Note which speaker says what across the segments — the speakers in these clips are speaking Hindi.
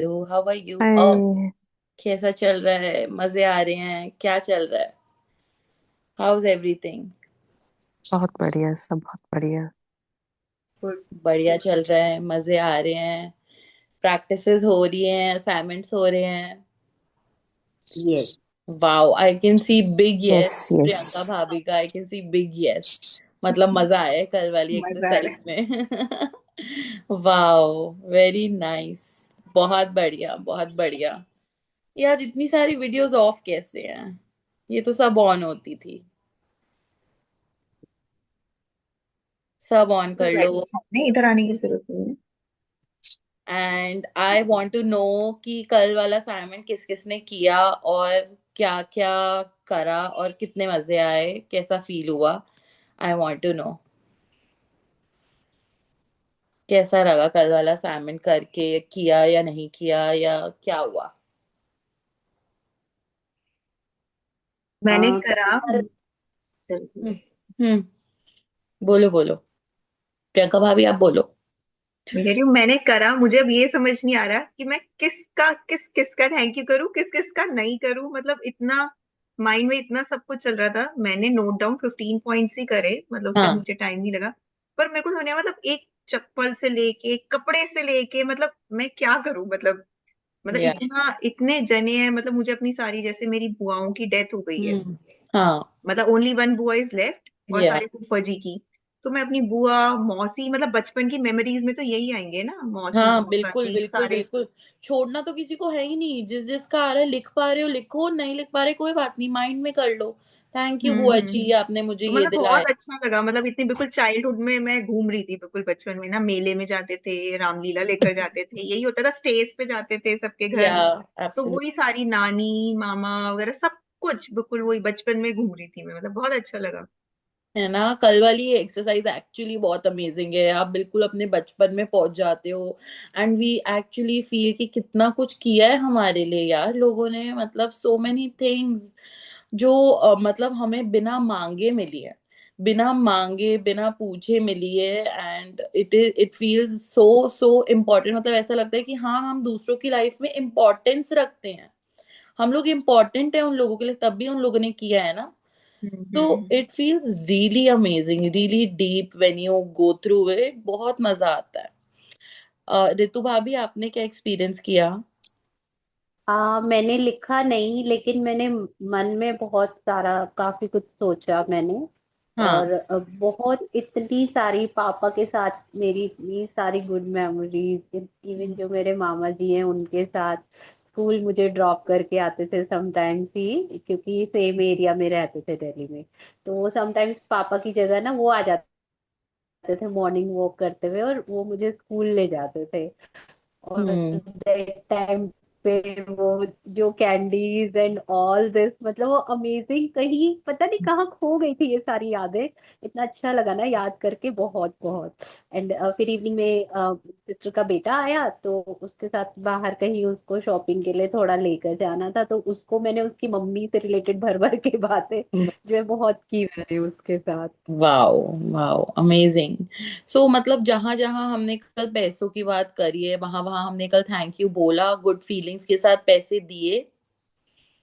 Speaker 1: How are you?
Speaker 2: हाय।
Speaker 1: कैसा चल रहा है? मजे आ रहे हैं? क्या चल रहा है? How is everything?
Speaker 2: बहुत बढ़िया, सब बहुत बढ़िया।
Speaker 1: बढ़िया चल रहा है, मजे आ रहे हैं। प्रैक्टिसेस हो रही हैं, असाइनमेंट्स हो रहे हैं।
Speaker 2: Yes.
Speaker 1: Wow, I can see big
Speaker 2: yes,
Speaker 1: yes.
Speaker 2: Yes.
Speaker 1: Priyanka भाभी का I can see big yes. मतलब मजा आया है कल वाली
Speaker 2: मजा आ रहा
Speaker 1: एक्सरसाइज
Speaker 2: है।
Speaker 1: में। Wow, very nice. बहुत बढ़िया, बहुत बढ़िया। यार, इतनी सारी वीडियोस ऑफ कैसे हैं? ये तो सब ऑन होती थी। सब ऑन
Speaker 2: तो
Speaker 1: कर लो।
Speaker 2: प्रैक्टिस में इधर आने की जरूरत नहीं है।
Speaker 1: And I want to know कि कल वाला असाइनमेंट किस किस ने किया, और क्या क्या करा, और कितने मजे आए, कैसा फील हुआ। आई वांट टू नो कैसा लगा कल वाला असाइनमेंट करके, किया या नहीं किया, या क्या हुआ।
Speaker 2: मैंने करा।
Speaker 1: कल। हम्म। हम्म, बोलो बोलो। प्रियंका भाभी, आप बोलो।
Speaker 2: मैं कह रही हूँ मैंने करा, मुझे अब ये समझ नहीं आ रहा कि मैं किसका थैंक यू करूँ, किसका नहीं करूँ। मतलब इतना माइंड में इतना सब कुछ चल रहा था। मैंने नोट डाउन 15 पॉइंट्स ही करे, मतलब उसके बाद
Speaker 1: हाँ।
Speaker 2: मुझे टाइम नहीं लगा। पर मेरे को समझ नहीं आया, मतलब एक चप्पल से लेके, कपड़े से लेके, मतलब मैं क्या करूं। मतलब
Speaker 1: या।
Speaker 2: इतना, इतने जने हैं। मतलब मुझे अपनी सारी, जैसे मेरी बुआओं की डेथ हो गई है,
Speaker 1: हम्म। हाँ।
Speaker 2: मतलब ओनली वन बुआ इज लेफ्ट, और
Speaker 1: या।
Speaker 2: सारे फूफा जी की। तो मैं अपनी बुआ, मौसी, मतलब बचपन की मेमोरीज में तो यही आएंगे ना, मौसी
Speaker 1: हाँ,
Speaker 2: मौसा
Speaker 1: बिल्कुल
Speaker 2: जी
Speaker 1: बिल्कुल
Speaker 2: सारे।
Speaker 1: बिल्कुल। छोड़ना तो किसी को है ही नहीं। जिस जिसका आ रहा है, लिख पा रहे हो लिखो, नहीं लिख पा रहे कोई बात नहीं, माइंड में कर लो। थैंक यू बुआ जी, आपने मुझे
Speaker 2: तो
Speaker 1: ये
Speaker 2: मतलब
Speaker 1: दिलाया।
Speaker 2: बहुत अच्छा लगा। मतलब इतनी बिल्कुल चाइल्डहुड में मैं घूम रही थी, बिल्कुल बचपन में ना, मेले में जाते थे, रामलीला लेकर जाते थे, यही होता था, स्टेज पे जाते थे सबके
Speaker 1: या।
Speaker 2: घर। तो
Speaker 1: एब्सोल्युटली।
Speaker 2: वही सारी नानी, मामा वगैरह सब कुछ बिल्कुल वही बचपन में घूम रही थी मैं। मतलब बहुत अच्छा लगा।
Speaker 1: है ना, कल वाली एक्सरसाइज एक्चुअली बहुत अमेजिंग है। आप बिल्कुल अपने बचपन में पहुंच जाते हो। एंड वी एक्चुअली फील कि कितना कुछ किया है हमारे लिए यार लोगों ने। मतलब सो मेनी थिंग्स जो मतलब हमें बिना मांगे मिली है। बिना मांगे, बिना पूछे मिली है। And it feels so so important. मतलब ऐसा लगता है कि हाँ, हम दूसरों की लाइफ में इम्पोर्टेंस रखते हैं। हम लोग इम्पोर्टेंट है उन लोगों के लिए, तब भी उन लोगों ने किया है ना। तो
Speaker 2: hmm.
Speaker 1: It feels really amazing, really deep when you go through it. बहुत मजा आता है। रितु भाभी, आपने क्या एक्सपीरियंस किया?
Speaker 3: मैंने लिखा नहीं, लेकिन मैंने मन में बहुत सारा काफी कुछ सोचा मैंने।
Speaker 1: हाँ।
Speaker 3: और बहुत इतनी सारी पापा के साथ मेरी इतनी सारी गुड मेमोरीज, इवन जो मेरे मामा जी हैं उनके साथ स्कूल मुझे ड्रॉप करके आते थे समटाइम्स ही, क्योंकि सेम एरिया में रहते थे दिल्ली में। तो समटाइम्स पापा की जगह ना वो आ जाते थे मॉर्निंग वॉक करते हुए, और वो मुझे स्कूल ले जाते थे। और
Speaker 1: हम्म।
Speaker 3: दैट टाइम पे वो जो कैंडीज एंड ऑल दिस, मतलब वो अमेजिंग, कहीं पता नहीं कहाँ खो गई थी ये सारी यादें। इतना अच्छा लगा ना याद करके, बहुत बहुत। एंड फिर इवनिंग में सिस्टर का बेटा आया, तो उसके साथ बाहर कहीं उसको शॉपिंग के लिए थोड़ा लेकर जाना था, तो उसको मैंने उसकी मम्मी से रिलेटेड भर भर के बातें जो है बहुत की मैंने उसके साथ।
Speaker 1: वाओ। Wow, amazing. सो मतलब जहां जहां हमने कल पैसों की बात करी है, वहां वहां हमने कल थैंक यू बोला, गुड फीलिंग्स के साथ पैसे दिए।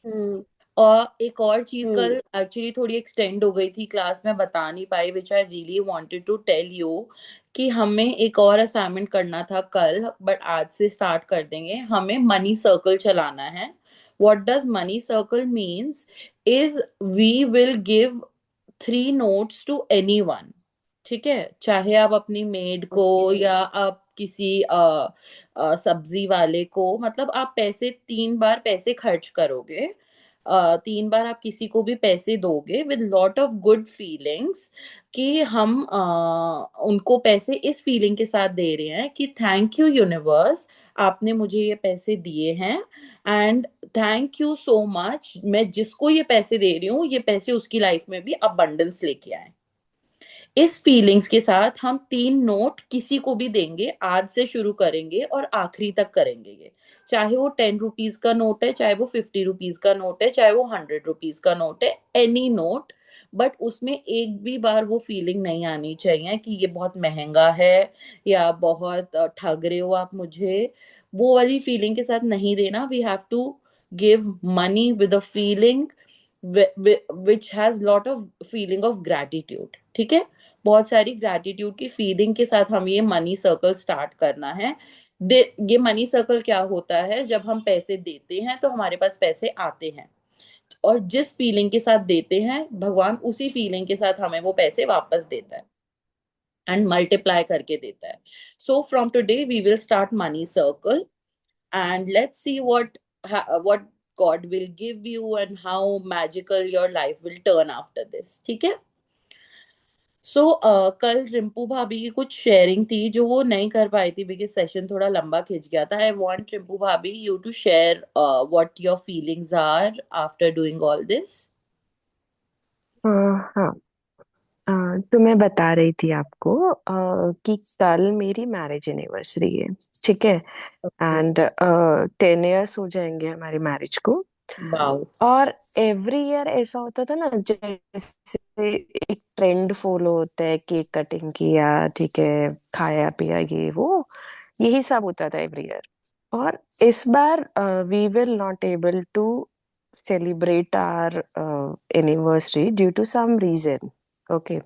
Speaker 3: हम्म।
Speaker 1: और एक और चीज कल
Speaker 3: हम्म।
Speaker 1: एक्चुअली थोड़ी एक्सटेंड हो गई थी क्लास में, बता नहीं पाई, which I really wanted to tell you. कि हमें एक और असाइनमेंट करना था कल, बट आज से स्टार्ट कर देंगे। हमें मनी सर्कल चलाना है। What does money circle means is we will give 3 notes to anyone. ठीक है, चाहे आप अपनी मेड को,
Speaker 3: ओके।
Speaker 1: या आप किसी सब्जी वाले को, मतलब आप पैसे 3 बार पैसे खर्च करोगे। 3 बार आप किसी को भी पैसे दोगे with lot of good feelings. कि हम उनको पैसे इस फीलिंग के साथ दे रहे हैं कि थैंक यू यूनिवर्स, आपने मुझे ये पैसे दिए हैं। And thank you so much, मैं जिसको ये पैसे दे रही हूँ, ये पैसे उसकी लाइफ में भी अबंडेंस लेके आए। इस फीलिंग्स के साथ हम 3 नोट किसी को भी देंगे, आज से शुरू करेंगे और आखिरी तक करेंगे ये। चाहे वो 10 रुपीज का नोट है, चाहे वो 50 रुपीज का नोट है, चाहे वो 100 रुपीज का नोट है, एनी नोट। बट उसमें एक भी बार वो फीलिंग नहीं आनी चाहिए कि ये बहुत महंगा है, या बहुत ठग रहे हो आप मुझे। वो वाली फीलिंग के साथ नहीं देना. We have to give money with a feeling which has lot of feeling of gratitude. ठीक है, बहुत सारी ग्रैटिट्यूड की फीलिंग के साथ हम ये मनी सर्कल स्टार्ट करना है. ये मनी सर्कल क्या होता है, जब हम पैसे देते हैं तो हमारे पास पैसे आते हैं, और जिस फीलिंग के साथ देते हैं भगवान उसी फीलिंग के साथ हमें वो पैसे वापस देता है एंड मल्टीप्लाई करके देता है. So from today we will start money circle and let's see what God will give you and how magical your life will turn after this. ठीक है. सो कल रिंपू भाभी की कुछ शेयरिंग थी जो वो नहीं कर पाई थी बिकॉज सेशन थोड़ा लंबा खिंच गया था. आई वांट रिंपू भाभी you to share what your feelings are after doing all this.
Speaker 4: हाँ। तो मैं बता रही थी आपको कि कल मेरी मैरिज एनिवर्सरी है, ठीक है।
Speaker 1: ओके.
Speaker 4: एंड 10 years हो जाएंगे हमारी मैरिज को।
Speaker 1: वाओ.
Speaker 4: और एवरी ईयर ऐसा होता था ना, जैसे एक ट्रेंड फॉलो होता है, केक कटिंग किया, ठीक है, खाया पिया, ये वो यही सब होता था एवरी ईयर। और इस बार we will not able to celebrate our anniversary due to some reason. Okay,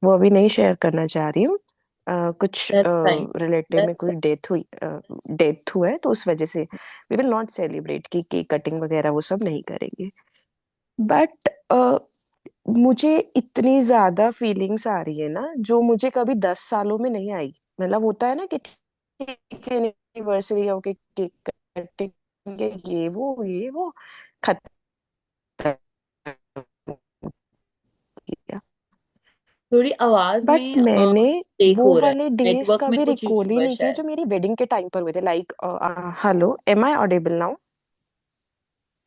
Speaker 4: वो अभी नहीं शेयर करना चाह रही हूँ। कुछ
Speaker 1: दैट्स फाइन.
Speaker 4: रिलेटिव में
Speaker 1: दैट्स
Speaker 4: कोई डेथ हुआ है, तो उस वजह से वी विल नॉट सेलिब्रेट की केक कटिंग वगैरह वो सब नहीं करेंगे। बट मुझे इतनी ज्यादा फीलिंग्स आ रही है ना, जो मुझे कभी 10 सालों में नहीं आई। मतलब होता है ना कि ठीक है एनिवर्सरी हो के केक कटिंग, ये वो खत्म किया।
Speaker 1: थोड़ी आवाज
Speaker 4: बट
Speaker 1: में
Speaker 4: मैंने
Speaker 1: टेक
Speaker 4: वो
Speaker 1: हो रहा है,
Speaker 4: वाले डेज
Speaker 1: नेटवर्क में
Speaker 4: कभी
Speaker 1: कुछ
Speaker 4: रिकॉल
Speaker 1: इशू
Speaker 4: ही
Speaker 1: है
Speaker 4: नहीं किए
Speaker 1: शायद.
Speaker 4: जो मेरी वेडिंग के टाइम पर हुए थे। Like hello, am I audible now?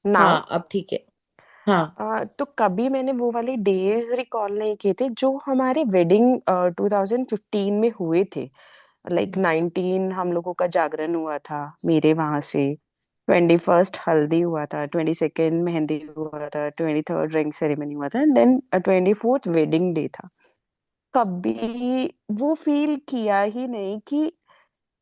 Speaker 4: Now?
Speaker 1: हाँ अब ठीक है. हाँ.
Speaker 4: तो कभी मैंने वो वाले डेज रिकॉल नहीं किए थे जो हमारे वेडिंग 2015 में हुए थे। लाइक 19 हम लोगों का जागरण हुआ था मेरे वहां से, 21st हल्दी हुआ था, 22nd मेहंदी हुआ था, 23rd रिंग सेरेमनी हुआ था, देन 24th वेडिंग डे था। कभी वो फील किया ही नहीं कि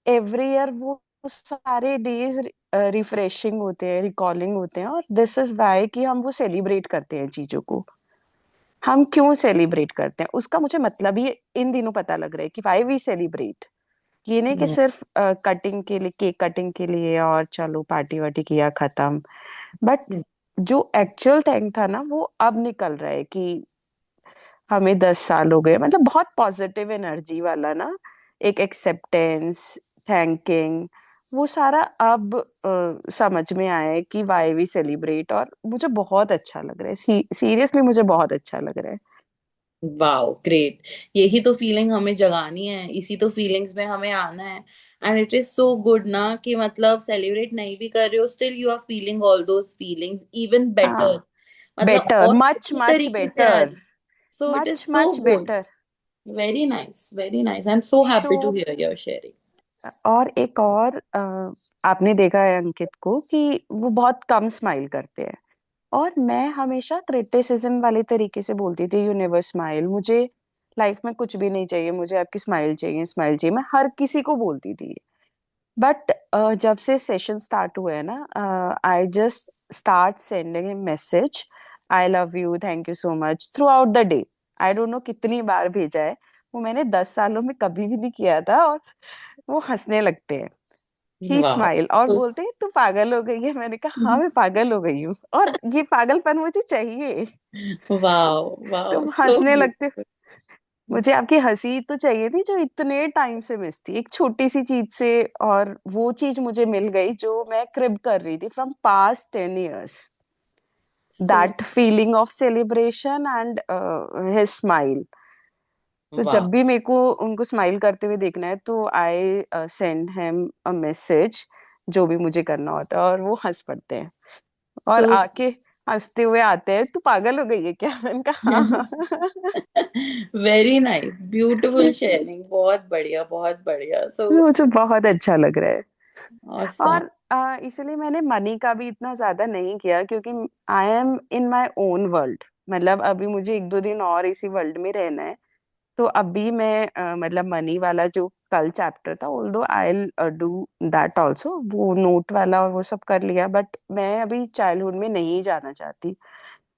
Speaker 4: एवरी ईयर वो सारे डेज रिफ्रेशिंग होते हैं, रिकॉलिंग होते हैं। और दिस इज वाई कि हम वो सेलिब्रेट करते हैं चीजों को। हम क्यों सेलिब्रेट करते हैं उसका मुझे मतलब ही इन दिनों पता लग रहा है कि वाई वी सेलिब्रेट। ये नहीं कि
Speaker 1: हम्म.
Speaker 4: सिर्फ कटिंग के लिए, केक कटिंग के लिए और चलो पार्टी वार्टी किया खत्म। बट जो एक्चुअल थिंग था ना, वो अब निकल रहा है कि हमें 10 साल हो गए। मतलब बहुत पॉजिटिव एनर्जी वाला ना, एक एक्सेप्टेंस, थैंकिंग, वो सारा अब समझ में आया है कि वाई वी सेलिब्रेट। और मुझे बहुत अच्छा लग रहा है, सीरियसली मुझे बहुत अच्छा लग रहा है।
Speaker 1: Wow great. यही तो फीलिंग हमें जगानी है, इसी तो फीलिंग्स में हमें आना है. And it is so good ना कि मतलब सेलिब्रेट नहीं भी कर रहे हो still you are feeling all those feelings even better.
Speaker 4: हाँ,
Speaker 1: मतलब
Speaker 4: बेटर,
Speaker 1: और
Speaker 4: मच
Speaker 1: अच्छी
Speaker 4: मच
Speaker 1: तरीके से आ
Speaker 4: बेटर,
Speaker 1: रही. So it is
Speaker 4: much
Speaker 1: so
Speaker 4: much
Speaker 1: good.
Speaker 4: Better.
Speaker 1: Very nice, very nice. I am so
Speaker 4: so
Speaker 1: happy to hear your sharing.
Speaker 4: और एक और आपने देखा है अंकित को कि वो बहुत कम स्माइल करते हैं। और मैं हमेशा क्रिटिसिज्म वाले तरीके से बोलती थी, यू नेवर स्माइल, मुझे लाइफ में कुछ भी नहीं चाहिए, मुझे आपकी स्माइल चाहिए, स्माइल चाहिए, मैं हर किसी को बोलती थी। बट जब से सेशन स्टार्ट हुआ है ना, I just start sending A message, I love you, thank you so much, through out the day. I don't know कितनी बार भेजा है, वो मैंने 10 सालों में कभी भी नहीं किया था। और वो हंसने लगते हैं, ही
Speaker 1: वाओ.
Speaker 4: स्माइल, और बोलते हैं तू पागल हो गई है। मैंने कहा हाँ, मैं पागल हो गई हूँ, और ये पागलपन मुझे चाहिए।
Speaker 1: वाओ. वाओ
Speaker 4: तुम
Speaker 1: सो
Speaker 4: हंसने लगते हो।
Speaker 1: ब्यूटीफुल.
Speaker 4: मुझे आपकी हंसी तो चाहिए थी जो इतने टाइम से मिस थी, एक छोटी सी चीज से। और वो चीज मुझे मिल गई जो मैं क्रिब कर रही थी from past 10 years,
Speaker 1: so
Speaker 4: that feeling of celebration and his smile. तो
Speaker 1: वाओ.
Speaker 4: जब भी मेरे को उनको स्माइल करते हुए देखना है, तो I send him a message, जो भी मुझे करना होता है, और वो हंस पड़ते हैं। और
Speaker 1: सो
Speaker 4: आके हंसते हुए आते हैं, तू पागल हो गई है क्या? मैंने कहा हाँ।
Speaker 1: Very nice, beautiful sharing. बहुत बढ़िया, बहुत बढ़िया. सो
Speaker 4: मुझे बहुत अच्छा लग रहा है।
Speaker 1: ऑसम.
Speaker 4: और इसलिए मैंने मनी का भी इतना ज्यादा नहीं किया, क्योंकि I am in my own world. मतलब अभी मुझे 1-2 दिन और इसी वर्ल्ड में रहना है। तो अभी मैं मतलब मनी वाला जो कल चैप्टर था, although I will do that also, वो नोट वाला और वो सब कर लिया, बट मैं अभी चाइल्डहुड में नहीं जाना चाहती,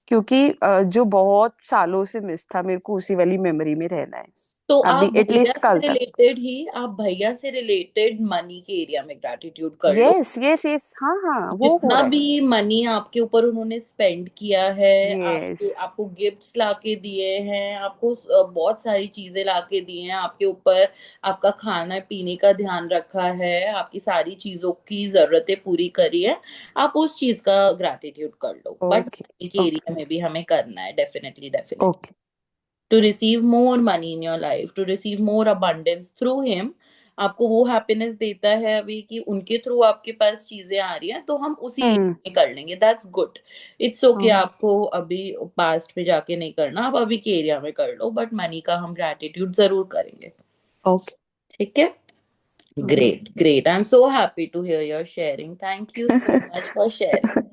Speaker 4: क्योंकि जो बहुत सालों से मिस था, मेरे को उसी वाली मेमोरी में रहना है
Speaker 1: तो
Speaker 4: अभी एटलीस्ट कल तक।
Speaker 1: आप भैया से रिलेटेड मनी के एरिया में ग्रैटिट्यूड कर लो।
Speaker 4: यस यस यस, हाँ हाँ, वो हो
Speaker 1: जितना
Speaker 4: रहा है।
Speaker 1: भी मनी आपके ऊपर उन्होंने स्पेंड किया है,
Speaker 4: यस।
Speaker 1: आपके आपको गिफ्ट्स लाके दिए हैं, आपको बहुत सारी चीजें लाके दी हैं, आपके ऊपर आपका खाना पीने का ध्यान रखा है, आपकी सारी चीजों की जरूरतें पूरी करी है, आप उस चीज का ग्रैटिट्यूड कर लो। बट
Speaker 4: ओके
Speaker 1: मनी के
Speaker 4: ओके
Speaker 1: एरिया में भी हमें करना है, definitely definitely.
Speaker 4: Okay.
Speaker 1: To receive more money in your life, to receive more abundance through him, आपको वो हैप्पीनेस देता है अभी कि उनके थ्रू आपके पास चीजें आ रही हैं, तो हम उसी
Speaker 4: हम्म।
Speaker 1: एरिया में कर लेंगे, दैट्स गुड। इट्स ओके, आपको अभी पास्ट पे जाके नहीं करना, आप अभी के एरिया में कर लो, बट मनी का हम ग्रैटिट्यूड जरूर करेंगे।
Speaker 4: ओके।
Speaker 1: ठीक है। Great great, I am so happy to hear your sharing, thank you so much for sharing,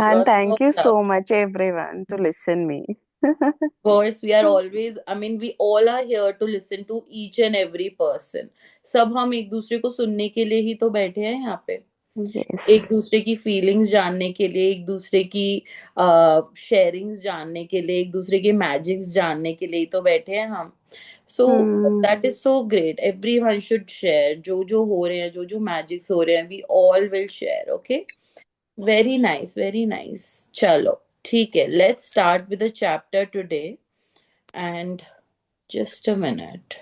Speaker 4: And
Speaker 1: lots
Speaker 4: thank
Speaker 1: of
Speaker 4: you
Speaker 1: love.
Speaker 4: so much everyone to listen me.
Speaker 1: Course, we are always, I mean, we all are here to listen to each and every person. सब हम एक दूसरे को सुनने के लिए ही तो बैठे हैं यहाँ पे, एक
Speaker 4: Yes.
Speaker 1: दूसरे की फीलिंग्स जानने के लिए, एक दूसरे की शेयरिंग्स जानने के लिए, एक दूसरे के मैजिक्स जानने के लिए ही तो बैठे हैं हम। सो
Speaker 4: Hmm.
Speaker 1: That is so great, everyone should share, जो जो हो रहे हैं, जो जो मैजिक्स हो रहे हैं, we all will share, okay. Very nice, very nice. चलो ठीक है, let's start with the chapter today. And just a minute.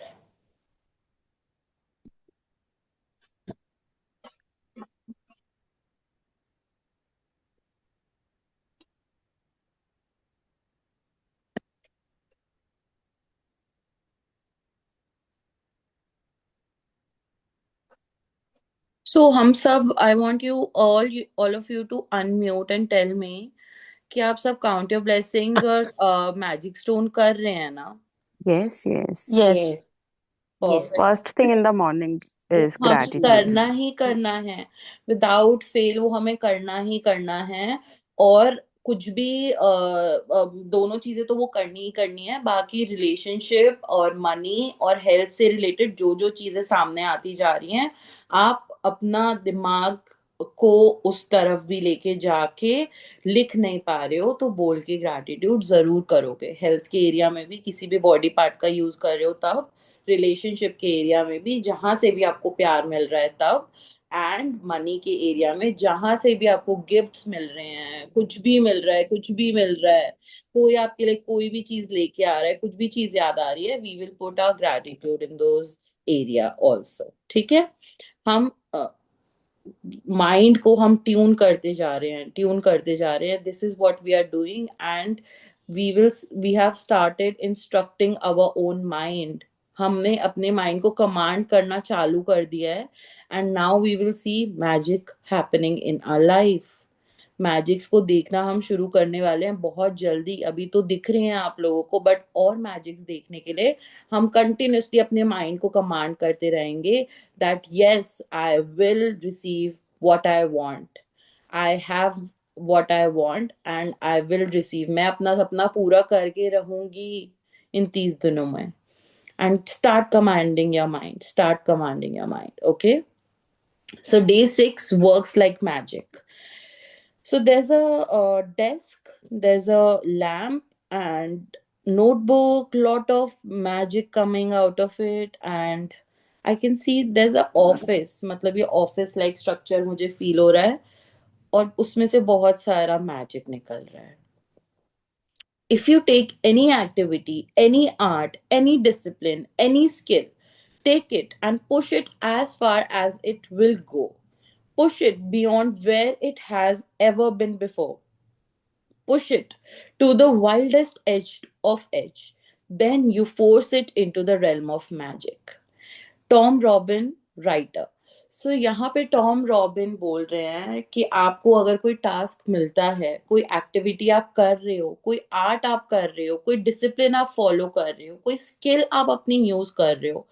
Speaker 1: So हम सब, I want all of you to unmute and tell me कि आप सब count your blessings और magic stone कर रहे हैं ना?
Speaker 4: Yes, yes.
Speaker 3: Yes
Speaker 2: Yes. Yes.
Speaker 1: Perfect.
Speaker 4: First thing in the morning
Speaker 1: वो
Speaker 4: is
Speaker 1: हमें
Speaker 4: gratitude.
Speaker 1: करना ही करना है, विदाउट फेल वो हमें करना ही करना है। और कुछ भी दोनों चीजें तो वो करनी ही करनी है, बाकी रिलेशनशिप और मनी और हेल्थ से रिलेटेड जो जो चीजें सामने आती जा रही हैं, आप अपना दिमाग को उस तरफ भी लेके जाके लिख नहीं पा रहे हो तो बोल के ग्रैटिट्यूड जरूर करोगे। हेल्थ के एरिया में भी किसी भी बॉडी पार्ट का यूज कर रहे हो तब, रिलेशनशिप के एरिया में भी जहां से भी आपको प्यार मिल रहा है तब, एंड मनी के एरिया में जहां से भी आपको गिफ्ट्स मिल रहे हैं, कुछ भी मिल रहा है, कुछ भी मिल रहा है, कोई आपके लिए कोई भी चीज लेके आ रहा है, कुछ भी चीज याद आ रही है, we will put our gratitude in those area also. ठीक है। हम माइंड को हम ट्यून करते जा रहे हैं, ट्यून करते जा रहे हैं, this is what we are doing, and we have started instructing our own mind. हमने अपने माइंड को कमांड करना चालू कर दिया है, and now we will see magic happening in our life. Magics को देखना हम शुरू करने वाले हैं बहुत जल्दी, अभी तो दिख रहे हैं आप लोगों को, बट और मैजिक्स देखने के लिए हम कंटिन्यूसली अपने माइंड को कमांड करते रहेंगे that yes I will receive what I want, I have what I want and I will receive. मैं अपना सपना पूरा करके रहूंगी इन 30 दिनों में। And start commanding your mind, start commanding your mind, okay. So day 6 works like magic. So there's a desk, there's a lamp and notebook, lot of magic coming out of it, and I can see there's a office, मतलब ये office like structure मुझे feel हो रहा है, और उसमें से बहुत सारा magic निकल रहा है। If you take any activity, any art, any discipline, any skill, take it and push it as far as it will go. Push it beyond where it has ever been before. Push it to the wildest edge of edge. Then you force it into the realm of magic. Tom Robin, writer. So यहाँ पे टॉम रॉबिन बोल रहे हैं कि आपको अगर कोई टास्क मिलता है, कोई एक्टिविटी आप कर रहे हो, कोई आर्ट आप कर रहे हो, कोई डिसिप्लिन आप फॉलो कर रहे हो, कोई स्किल आप अपनी यूज कर रहे हो,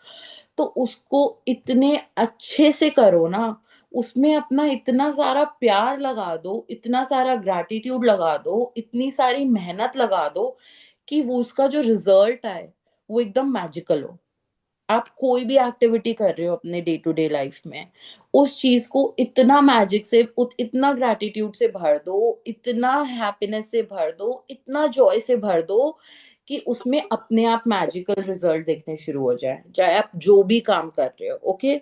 Speaker 1: तो उसको इतने अच्छे से करो ना, उसमें अपना इतना सारा प्यार लगा दो, इतना सारा ग्रैटिट्यूड लगा दो, इतनी सारी मेहनत लगा दो कि वो उसका जो रिजल्ट आए वो एकदम मैजिकल हो। आप कोई भी एक्टिविटी कर रहे हो अपने डे टू डे लाइफ में, उस चीज को इतना मैजिक से, इतना ग्रैटिट्यूड से भर दो, इतना हैप्पीनेस से भर दो, इतना जॉय से भर दो कि उसमें अपने आप मैजिकल रिजल्ट देखने शुरू हो जाए, चाहे आप जो भी काम कर रहे हो। ओके,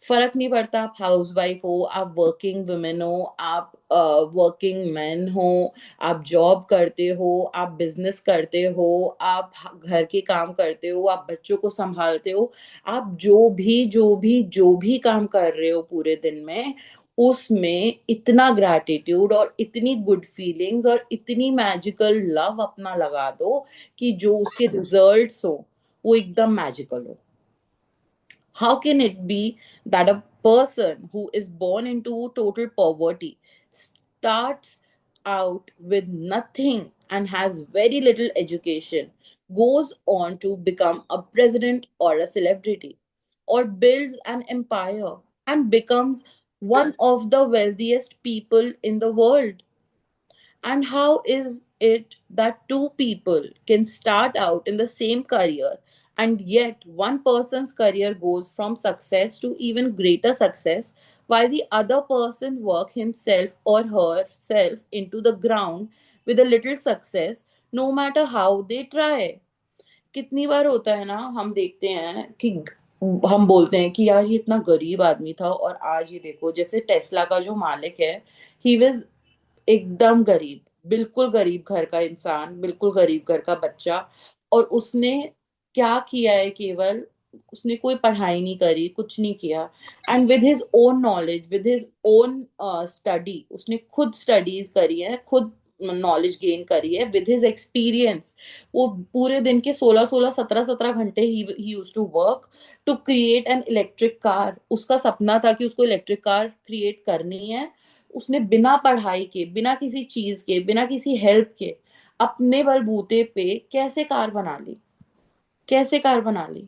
Speaker 1: फर्क नहीं पड़ता आप हाउस वाइफ हो, आप वर्किंग वुमेन हो, आप वर्किंग मैन हो, आप जॉब करते हो, आप बिजनेस करते हो, आप घर के काम करते हो, आप बच्चों को संभालते हो, आप जो भी काम कर रहे हो पूरे दिन में, उसमें इतना ग्रैटिट्यूड और इतनी गुड फीलिंग्स और इतनी मैजिकल लव अपना लगा दो कि जो उसके रिजल्ट्स हो वो एकदम मैजिकल हो। How can it be that a person who is born into total poverty starts out with nothing and has very little education, goes on to become a president or a celebrity, or builds an empire and becomes one of the wealthiest people in the world? And how is it that two people can start out in the same career and yet one person's career goes from success to even greater success while the other person work himself or herself into the ground with a little success no matter how they try? कितनी बार होता है ना, हम देखते हैं कि हम बोलते हैं कि यार ये इतना गरीब आदमी था और आज ये देखो, जैसे टेस्ला का जो मालिक है, ही वाज एकदम गरीब, बिल्कुल गरीब घर का इंसान, बिल्कुल गरीब घर का बच्चा, और उसने क्या किया है, केवल उसने कोई पढ़ाई नहीं करी, कुछ नहीं किया, and with his own knowledge, with his own study, उसने खुद स्टडीज करी है, खुद नॉलेज गेन करी है विद हिज एक्सपीरियंस। वो पूरे दिन के 16-16 17-17 घंटे ही used to work to create an electric car. उसका सपना था कि उसको इलेक्ट्रिक कार क्रिएट करनी है। उसने बिना पढ़ाई के, बिना किसी चीज के, बिना किसी हेल्प के, अपने बलबूते पे कैसे कार बना ली, कैसे कार बना ली,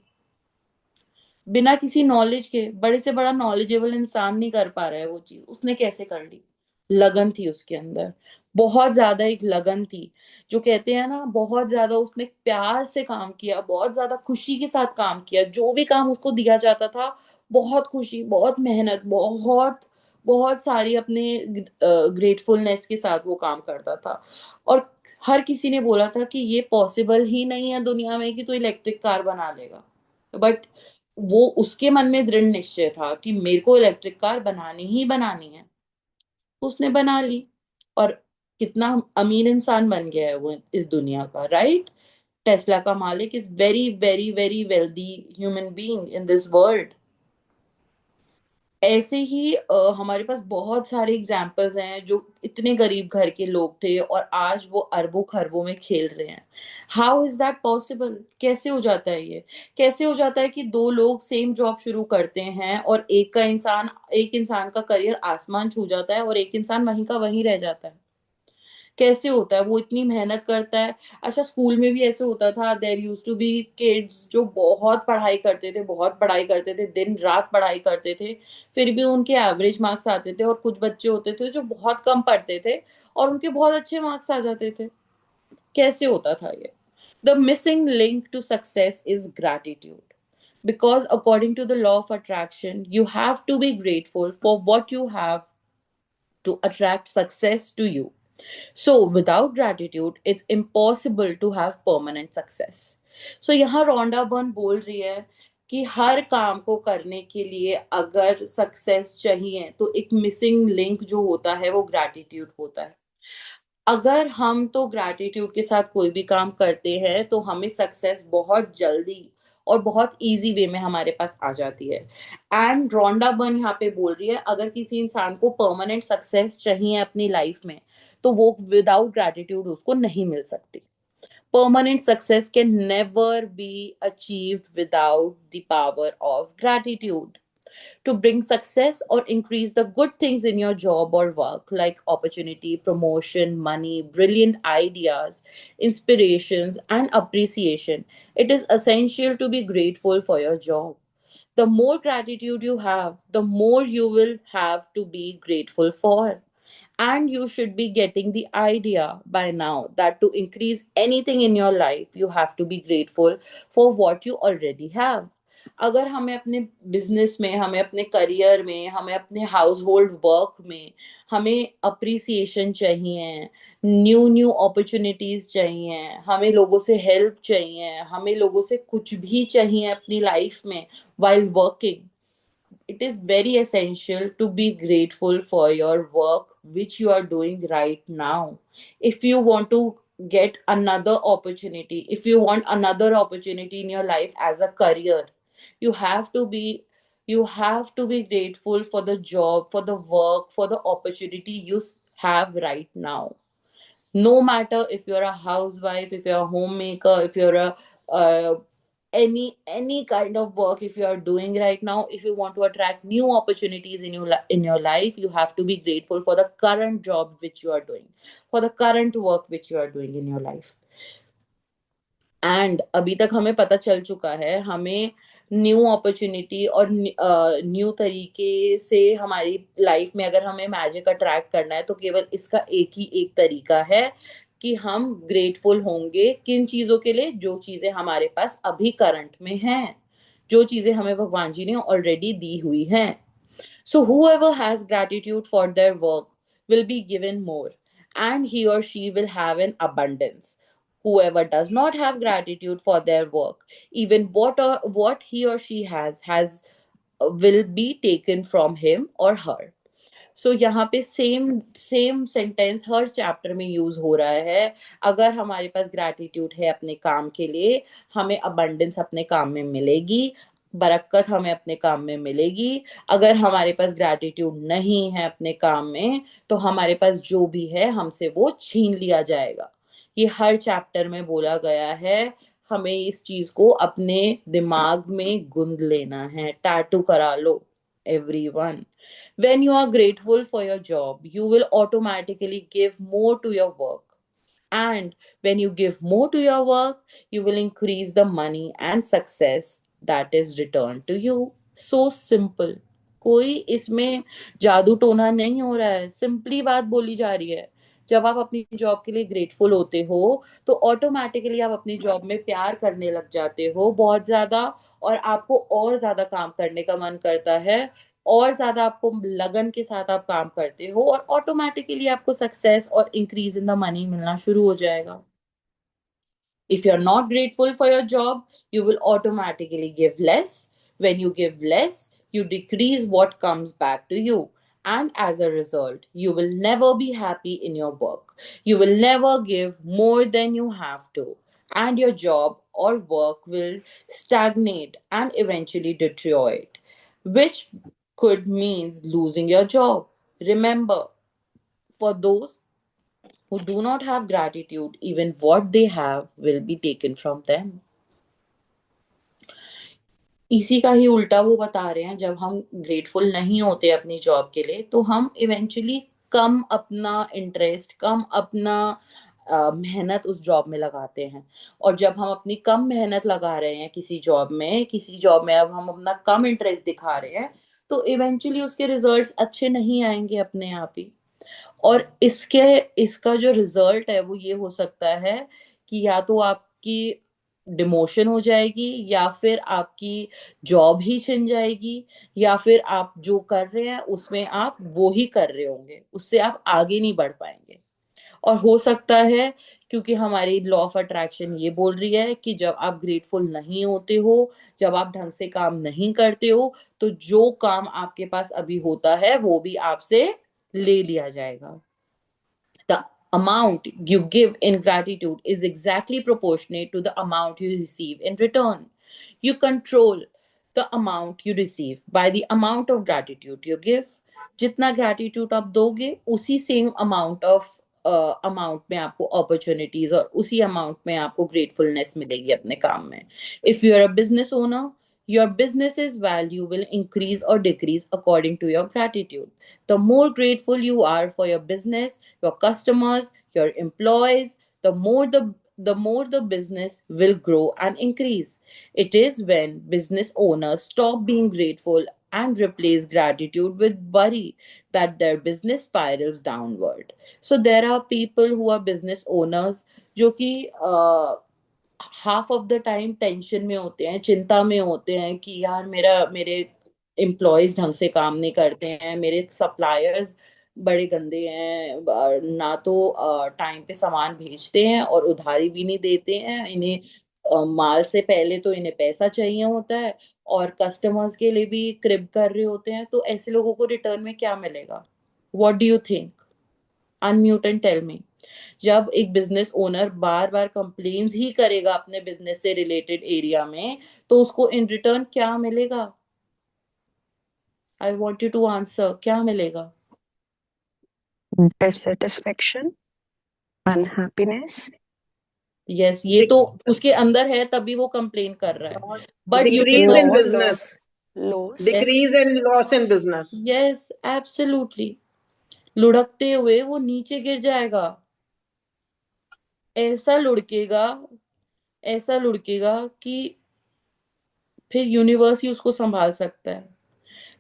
Speaker 1: बिना किसी नॉलेज के। बड़े से बड़ा नॉलेजेबल इंसान नहीं कर पा रहा है वो चीज, उसने कैसे कर ली? लगन थी उसके अंदर, बहुत ज्यादा एक लगन थी। जो कहते हैं ना, बहुत ज्यादा उसने प्यार से काम किया, बहुत ज्यादा खुशी के साथ काम किया, जो भी काम उसको दिया जाता था बहुत खुशी, बहुत मेहनत, बहुत बहुत सारी अपने ग्रेटफुलनेस के साथ वो काम करता था। और हर किसी ने बोला था कि ये पॉसिबल ही नहीं है दुनिया में कि तू इलेक्ट्रिक कार बना लेगा, बट वो उसके मन में दृढ़ निश्चय था कि मेरे को इलेक्ट्रिक कार बनानी ही बनानी है, तो उसने बना ली। और कितना अमीर इंसान बन गया है वो इस दुनिया का, राइट? टेस्ला का मालिक is very very very wealthy human being in this world. ऐसे ही हमारे पास बहुत सारे एग्जाम्पल्स हैं जो इतने गरीब घर के लोग थे और आज वो अरबों खरबों में खेल रहे हैं। How is that possible? कैसे हो जाता है ये? कैसे हो जाता है कि दो लोग सेम जॉब शुरू करते हैं और एक इंसान का करियर आसमान छू जाता है और एक इंसान वहीं का वहीं रह जाता है? कैसे होता है? वो इतनी मेहनत करता है। अच्छा, स्कूल में भी ऐसे होता था, there used to be kids जो बहुत पढ़ाई करते थे, बहुत पढ़ाई करते थे, दिन रात पढ़ाई करते थे, फिर भी उनके एवरेज मार्क्स आते थे, और कुछ बच्चे होते थे जो बहुत कम पढ़ते थे और उनके बहुत अच्छे मार्क्स आ जाते थे। कैसे होता था ये? The missing link to success is gratitude, because according to the law of attraction you have to be grateful for what you have to attract success to you. So, without gratitude, it's impossible to have permanent success. So, यहाँ रोंडा बर्न बोल रही है कि हर काम को करने के लिए अगर सक्सेस चाहिए तो एक मिसिंग लिंक जो होता है वो ग्रैटिट्यूड होता है। अगर हम तो ग्रैटिट्यूड के साथ कोई भी काम करते हैं तो हमें सक्सेस बहुत जल्दी और बहुत इजी वे में हमारे पास आ जाती है। एंड रोंडा बर्न यहाँ पे बोल रही है, अगर किसी इंसान को परमानेंट सक्सेस चाहिए अपनी लाइफ में तो वो विदाउट ग्रैटिट्यूड उसको नहीं मिल सकती। Permanent success can never be achieved without the power of gratitude. To bring success or increase the good things in your job or work, like opportunity, promotion, money, brilliant ideas, inspirations, and appreciation, it is essential to be grateful for your job. The more gratitude you have, the more you will have to be grateful for. And you should be getting the idea by now that to increase anything in your life, you have to be grateful for what you already have. अगर हमें अपने बिजनेस में, हमें अपने करियर में, हमें अपने हाउस होल्ड वर्क में हमें अप्रिसिएशन चाहिए, न्यू न्यू अपॉर्चुनिटीज चाहिए, हमें लोगों से हेल्प चाहिए, हमें लोगों से कुछ भी चाहिए अपनी लाइफ में while working, it is very essential to be grateful for your work which you are doing right now. If you want to get another opportunity, if you want another opportunity in your life as a career, you have to be you have to be grateful for the job, for the work, for the opportunity you have right now. No matter if you're a housewife, if you're a homemaker, if you're a uh, any kind of work if you are doing right now, if you want to attract new opportunities in in your life, you have to be grateful for the current job which you are doing, for the current work which you are doing in your life. And अभी तक हमें पता चल चुका है, हमें न्यू अपॉर्चुनिटी और न्यू तरीके से हमारी लाइफ में अगर हमें मैजिक अट्रैक्ट करना है तो केवल इसका एक ही एक तरीका है कि हम ग्रेटफुल होंगे किन चीजों के लिए, जो चीजें हमारे पास अभी करंट में हैं, जो चीजें हमें भगवान जी ने ऑलरेडी दी हुई हैं. So whoever has gratitude for their work will be given more, and he or she will have an abundance. Whoever does not have gratitude for their work, even what he or she has will be taken from him or her. सो यहाँ पे सेम सेम सेंटेंस हर चैप्टर में यूज हो रहा है. अगर हमारे पास ग्रैटिट्यूड है अपने काम के लिए, हमें अबंडेंस अपने काम में मिलेगी, बरकत हमें अपने काम में मिलेगी. अगर हमारे पास ग्रैटिट्यूड नहीं है अपने काम में, तो हमारे पास जो भी है हमसे वो छीन लिया जाएगा. ये हर चैप्टर में बोला गया है. हमें इस चीज को अपने दिमाग में गुंद लेना है, टैटू करा लो everyone. When you are grateful for your job, you will automatically give more to your work. And when you give more to your work, you will increase the money and success that is returned to you. So simple. कोई इसमें जादू टोना नहीं हो रहा है, सिंपली बात बोली जा रही है. जब आप अपनी जॉब के लिए ग्रेटफुल होते हो तो ऑटोमेटिकली आप अपनी जॉब में प्यार करने लग जाते हो बहुत ज्यादा, और आपको और ज्यादा काम करने का मन करता है, और ज्यादा आपको लगन के साथ आप काम करते हो, और ऑटोमेटिकली आपको सक्सेस और इंक्रीज इन द मनी मिलना शुरू हो जाएगा. If you're not grateful for your job, you will automatically give less. When you give less, you decrease what comes back to you. And as a result, you will never be happy in your work. You will never give more than you have to. And your job or work will stagnate and eventually deteriorate, which could means losing your job. Remember, for those who do not have gratitude, even what they have will be taken from them. इसी का ही उल्टा वो बता रहे हैं, जब हम ग्रेटफुल नहीं होते अपनी जॉब के लिए तो हम इवेंचुअली कम अपना इंटरेस्ट, कम अपना मेहनत उस जॉब में लगाते हैं. और जब हम अपनी कम मेहनत लगा रहे हैं किसी जॉब में अब हम अपना कम इंटरेस्ट दिखा रहे हैं, तो इवेंचुअली उसके रिजल्ट्स अच्छे नहीं आएंगे अपने आप ही. और इसका जो रिजल्ट है वो ये हो सकता है कि या तो आपकी डिमोशन हो जाएगी, या फिर आपकी जॉब ही छिन जाएगी, या फिर आप जो कर रहे हैं उसमें आप वो ही कर रहे होंगे, उससे आप आगे नहीं बढ़ पाएंगे. और हो सकता है, क्योंकि हमारी लॉ ऑफ अट्रैक्शन ये बोल रही है कि जब आप ग्रेटफुल नहीं होते हो, जब आप ढंग से काम नहीं करते हो, तो जो काम आपके पास अभी होता है वो भी आपसे ले लिया जाएगा. The amount you give in gratitude is exactly proportionate to the amount you receive in return. You control the amount you receive by the amount of gratitude you give. जितना gratitude आप दोगे, उसी same amount में आपको opportunities और उसी amount में आपको gratefulness मिलेगी अपने काम में. If you are a business owner, your business's value will increase or decrease according to your gratitude. The more grateful you are for your business, your customers, your employees, the more the business will grow and increase. It is when business owners stop being grateful and replace gratitude with worry that their business spirals downward. So there are people who are business owners जो कि half of the time tension में होते हैं, चिंता में होते हैं कि यार मेरे एम्प्लॉयज ढंग से काम नहीं करते हैं, मेरे सप्लायर्स बड़े गंदे हैं, ना तो टाइम पे सामान भेजते हैं और उधारी भी नहीं देते हैं इन्हें, माल से पहले तो इन्हें पैसा चाहिए होता है और कस्टमर्स के लिए भी क्रिब कर रहे होते हैं, तो ऐसे लोगों को रिटर्न में क्या मिलेगा? What do you think? Unmute and tell me. जब एक बिजनेस ओनर बार बार कंप्लेन्स ही करेगा अपने बिजनेस से रिलेटेड एरिया में, तो उसको इन रिटर्न क्या मिलेगा? I want you to answer, क्या मिलेगा?
Speaker 4: डिससेटिस्फेक्शन, अनहैप्पीनेस,
Speaker 1: यस, ये तो उसके अंदर है तभी वो कंप्लेन कर रहा है,
Speaker 2: Loss,
Speaker 1: but
Speaker 5: Decrease in
Speaker 1: universe,
Speaker 5: business.
Speaker 4: Loss,
Speaker 5: Decrease and loss in business.
Speaker 1: Yes absolutely, लुढ़कते हुए वो नीचे गिर जाएगा, ऐसा लुढ़केगा, ऐसा लुढ़केगा कि फिर यूनिवर्स ही उसको संभाल सकता है।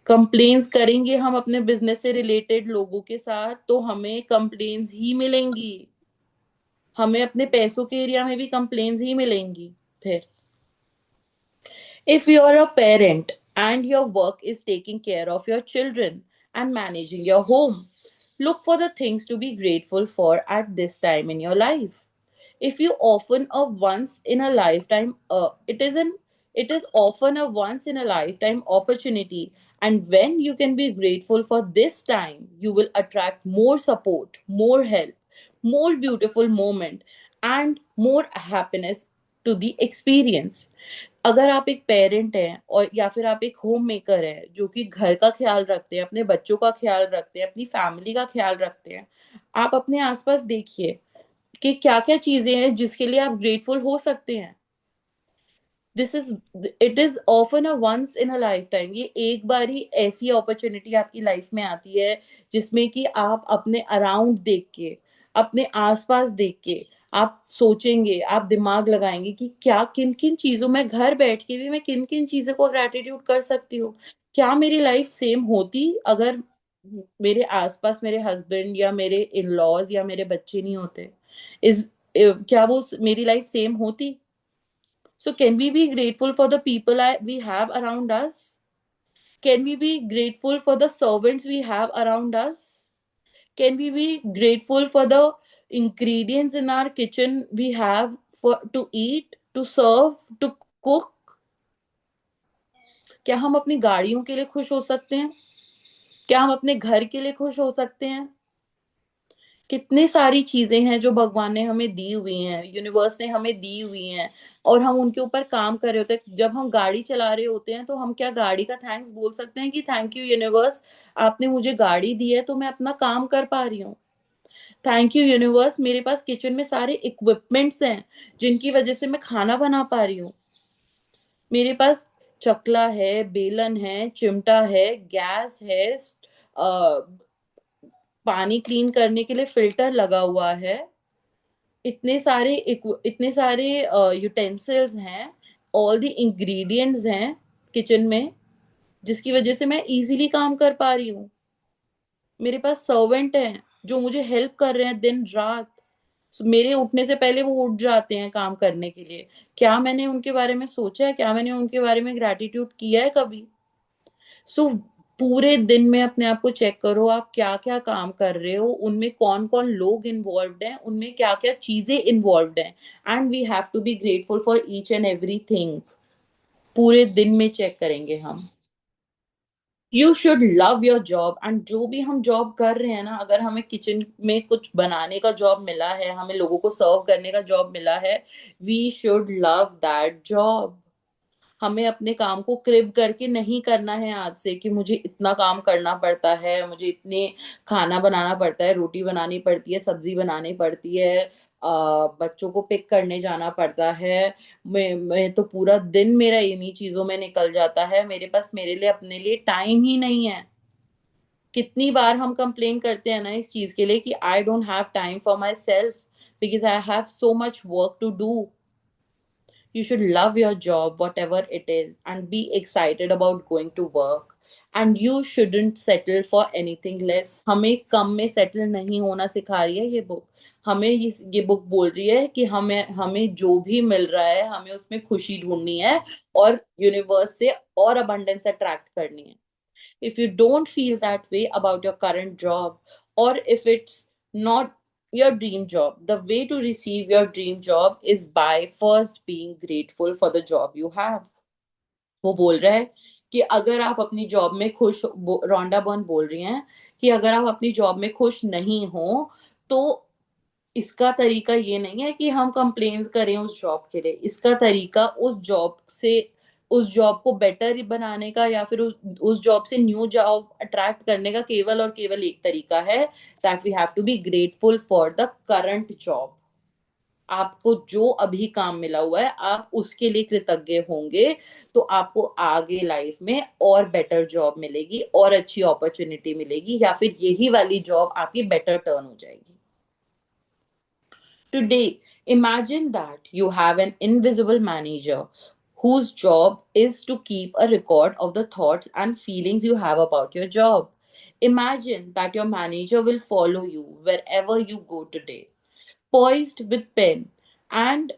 Speaker 1: कंप्लेन्स करेंगे हम अपने बिजनेस से रिलेटेड लोगों के साथ तो हमें कंप्लेन्स ही मिलेंगी, हमें अपने पैसों के एरिया में भी कंप्लेन्स ही मिलेंगी। फिर if you're a parent and your work is taking care of your children and managing your home, look for the things to be grateful for at this time in your life. If you often a once in a lifetime it is often a once in a lifetime opportunity, and when you can be grateful for this time you will attract more support, more help, more beautiful moment, and more happiness to the experience. अगर आप एक पेरेंट हैं और या फिर आप एक होम मेकर हैं जो कि घर का ख्याल रखते हैं, अपने बच्चों का ख्याल रखते हैं, अपनी फैमिली का ख्याल रखते हैं, आप अपने आसपास देखिए कि क्या क्या चीजें हैं जिसके लिए आप ग्रेटफुल हो सकते हैं। This is it is often a once in a lifetime, ये एक बार ही ऐसी अपॉर्चुनिटी आपकी लाइफ में आती है जिसमें कि आप अपने अराउंड देख के, अपने आसपास देख के आप सोचेंगे, आप दिमाग लगाएंगे कि क्या किन किन चीजों में घर बैठ के भी मैं किन किन चीजों को ग्रेटिट्यूड कर सकती हूँ। क्या मेरी लाइफ सेम होती अगर मेरे आसपास मेरे हस्बैंड या मेरे इन लॉज या मेरे बच्चे नहीं होते? इज क्या वो मेरी लाइफ सेम होती? So can we be grateful for the people we have around us? Can we be grateful for the servants we have around us? Can we be grateful for the ingredients in our kitchen we have for to eat, to serve, to cook? क्या हम अपनी गाड़ियों के लिए खुश हो सकते हैं? क्या हम अपने घर के लिए खुश हो सकते हैं? कितनी सारी चीजें हैं जो भगवान ने हमें दी हुई हैं, यूनिवर्स ने हमें दी हुई हैं, और हम उनके ऊपर काम कर रहे होते हैं। जब हम गाड़ी चला रहे होते हैं तो हम क्या गाड़ी का थैंक्स बोल सकते हैं कि थैंक यू यूनिवर्स, आपने मुझे गाड़ी दी है तो मैं अपना काम कर पा रही हूँ। थैंक यू यूनिवर्स, मेरे पास किचन में सारे इक्विपमेंट्स हैं जिनकी वजह से मैं खाना बना पा रही हूँ। मेरे पास चकला है, बेलन है, चिमटा है, गैस है, पानी क्लीन करने के लिए फिल्टर लगा हुआ है, इतने सारे यूटेंसिल्स हैं, ऑल द इंग्रेडिएंट्स हैं किचन में जिसकी वजह से मैं इजीली काम कर पा रही हूँ। मेरे पास सर्वेंट हैं जो मुझे हेल्प कर रहे हैं दिन रात, मेरे उठने से पहले वो उठ जाते हैं काम करने के लिए। क्या मैंने उनके बारे में सोचा है? क्या मैंने उनके बारे में ग्रैटिट्यूड किया है कभी? सो पूरे दिन में अपने आप को चेक करो, आप क्या क्या काम कर रहे हो, उनमें कौन कौन लोग इन्वॉल्व्ड हैं, उनमें क्या क्या चीजें इन्वॉल्व्ड हैं, and we have to be grateful for each and everything. पूरे दिन में चेक करेंगे हम। You should love your job, and जो भी हम जॉब कर रहे हैं ना, अगर हमें किचन में कुछ बनाने का जॉब मिला है, हमें लोगों को सर्व करने का जॉब मिला है, we should love that job. हमें अपने काम को क्रिब करके नहीं करना है आज से कि मुझे इतना काम करना पड़ता है, मुझे इतने खाना बनाना पड़ता है, रोटी बनानी पड़ती है, सब्जी बनानी पड़ती है, बच्चों को पिक करने जाना पड़ता है। मैं तो पूरा दिन मेरा इन्हीं चीजों में निकल जाता है, मेरे पास मेरे लिए अपने लिए टाइम ही नहीं है। कितनी बार हम कंप्लेन करते हैं ना इस चीज के लिए कि I don't have time for myself because I have so much work to do. You should love your job, whatever it is, and be excited about going to work. And you shouldn't settle for anything less. हमें कम में सेटल नहीं होना सिखा रही है ये बुक। हमें ये बुक बोल रही है कि हमें हमें जो भी मिल रहा है हमें उसमें खुशी ढूंढनी है और यूनिवर्स से और अबंडेंस अट्रैक्ट करनी है। If you don't feel that way about your current job, or if it's not your dream job, the way to receive your dream job is by first being grateful for the job you have. वो बोल रहा है कि अगर आप अपनी जॉब में खुश, रोंडा बर्न बोल रही हैं कि अगर आप अपनी जॉब में खुश नहीं हो तो इसका तरीका ये नहीं है कि हम कंप्लेन्स करें उस जॉब के लिए। इसका तरीका उस जॉब से, उस जॉब को बेटर बनाने का या फिर उस जॉब से न्यू जॉब अट्रैक्ट करने का केवल और केवल एक तरीका है, that we have to be grateful for the current job. आपको जो अभी काम मिला हुआ है आप उसके लिए कृतज्ञ होंगे तो आपको आगे लाइफ में और बेटर जॉब मिलेगी और अच्छी अपॉर्चुनिटी मिलेगी, या फिर यही वाली जॉब आपकी बेटर टर्न हो जाएगी। Today, imagine that you have an invisible manager whose job is to keep a record of the thoughts and feelings you have about your job. Imagine that your manager will follow you wherever you go today, poised with pen and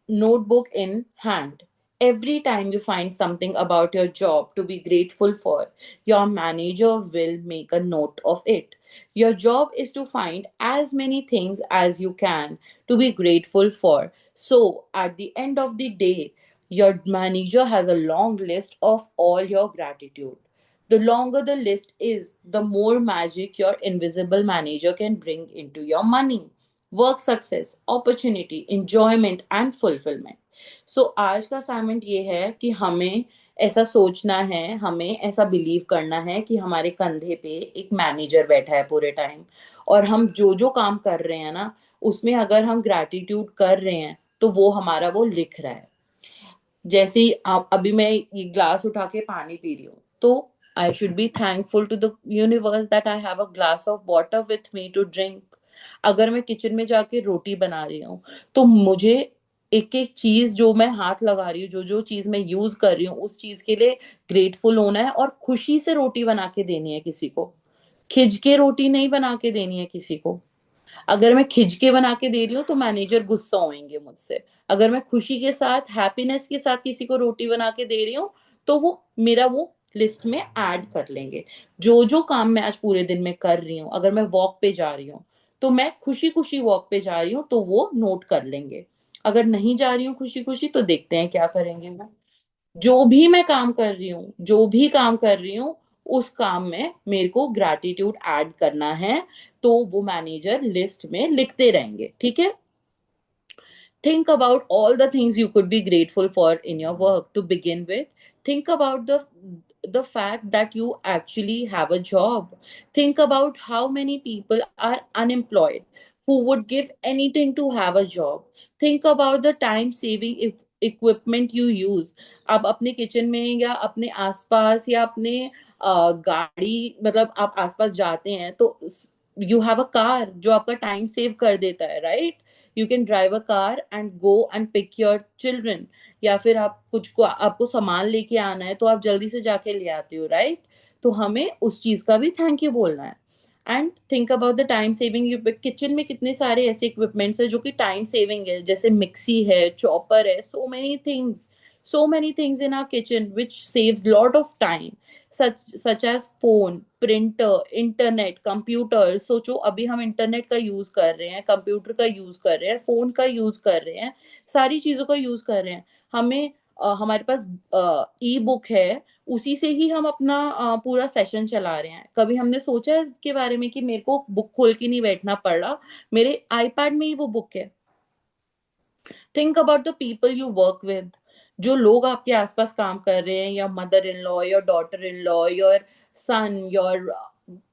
Speaker 1: notebook in hand. Every time you find something about your job to be grateful for, your manager will make a note of it. Your job is to find as many things as you can to be grateful for. So, at the end of the day, your manager has a long list of all your gratitude. The longer the list is, the more magic your invisible manager can bring into your money, work success, opportunity, enjoyment and fulfillment. सो आज का असाइनमेंट ये है कि हमें ऐसा सोचना है, हमें ऐसा बिलीव करना है कि हमारे कंधे पे एक मैनेजर बैठा है पूरे टाइम, और हम जो जो काम कर रहे हैं ना उसमें अगर हम ग्रैटिट्यूड कर रहे हैं तो वो हमारा वो लिख रहा है। जैसे ही अभी मैं ये ग्लास उठा के पानी पी रही हूँ तो I should be thankful to the universe that I have a glass of water with me to drink. अगर मैं किचन में जाके रोटी बना रही हूँ तो मुझे एक एक चीज जो मैं हाथ लगा रही हूँ, जो जो चीज मैं यूज कर रही हूँ उस चीज के लिए ग्रेटफुल होना है और खुशी से रोटी बना के देनी है किसी को। खिज के रोटी नहीं बना के देनी है किसी को। अगर मैं खिंच के बना के दे रही हूँ तो मैनेजर गुस्सा होंगे मुझसे। अगर मैं खुशी के साथ, हैप्पीनेस के साथ किसी को रोटी बना के दे रही हूँ तो वो मेरा वो लिस्ट में ऐड कर लेंगे। जो जो काम मैं आज पूरे दिन में कर रही हूँ, अगर मैं वॉक पे जा रही हूँ तो मैं खुशी खुशी वॉक पे जा रही हूँ तो वो नोट कर लेंगे। अगर नहीं जा रही हूँ खुशी खुशी तो देखते हैं क्या करेंगे। मैं जो भी मैं काम कर रही हूँ, जो भी काम कर रही हूँ उस काम में मेरे को ग्रैटिट्यूड ऐड करना है तो वो मैनेजर लिस्ट में लिखते रहेंगे। ठीक है। Think about all the things you could be grateful for in your work. To begin with, think about the fact that you actually have a job. Think about how many people are unemployed who would give anything to have a job. Think about the time saving equipment you use. आप अपने किचन में या अपने आसपास या अपने गाड़ी, मतलब आप आसपास जाते हैं तो यू हैव अ कार जो आपका टाइम सेव कर देता है, right? You can drive a car and go and pick your children, या फिर आप कुछ को आपको सामान लेके आना है तो आप जल्दी से जाके ले आते हो, राइट? तो हमें उस चीज का भी थैंक यू बोलना है। And think about the time saving. Kitchen में कितने सारे ऐसे इक्विपमेंट्स है जो कि टाइम सेविंग है, जैसे मिक्सी है, चॉपर है, so many things in our kitchen which saves lot of time, such as phone, printer, internet, computer। सोचो अभी हम इंटरनेट का यूज कर रहे हैं, कंप्यूटर का यूज कर रहे हैं, फोन का यूज कर रहे हैं, सारी चीजों का यूज कर रहे हैं। हमें हमारे पास ई बुक है, उसी से ही हम अपना पूरा सेशन चला रहे हैं। कभी हमने सोचा है इसके बारे में कि मेरे को बुक खोल के नहीं बैठना पड़ रहा, मेरे आईपैड में ही वो बुक है। Think about the people you work with. जो लोग आपके आसपास काम कर रहे हैं, या mother in law, your daughter in law, your son, your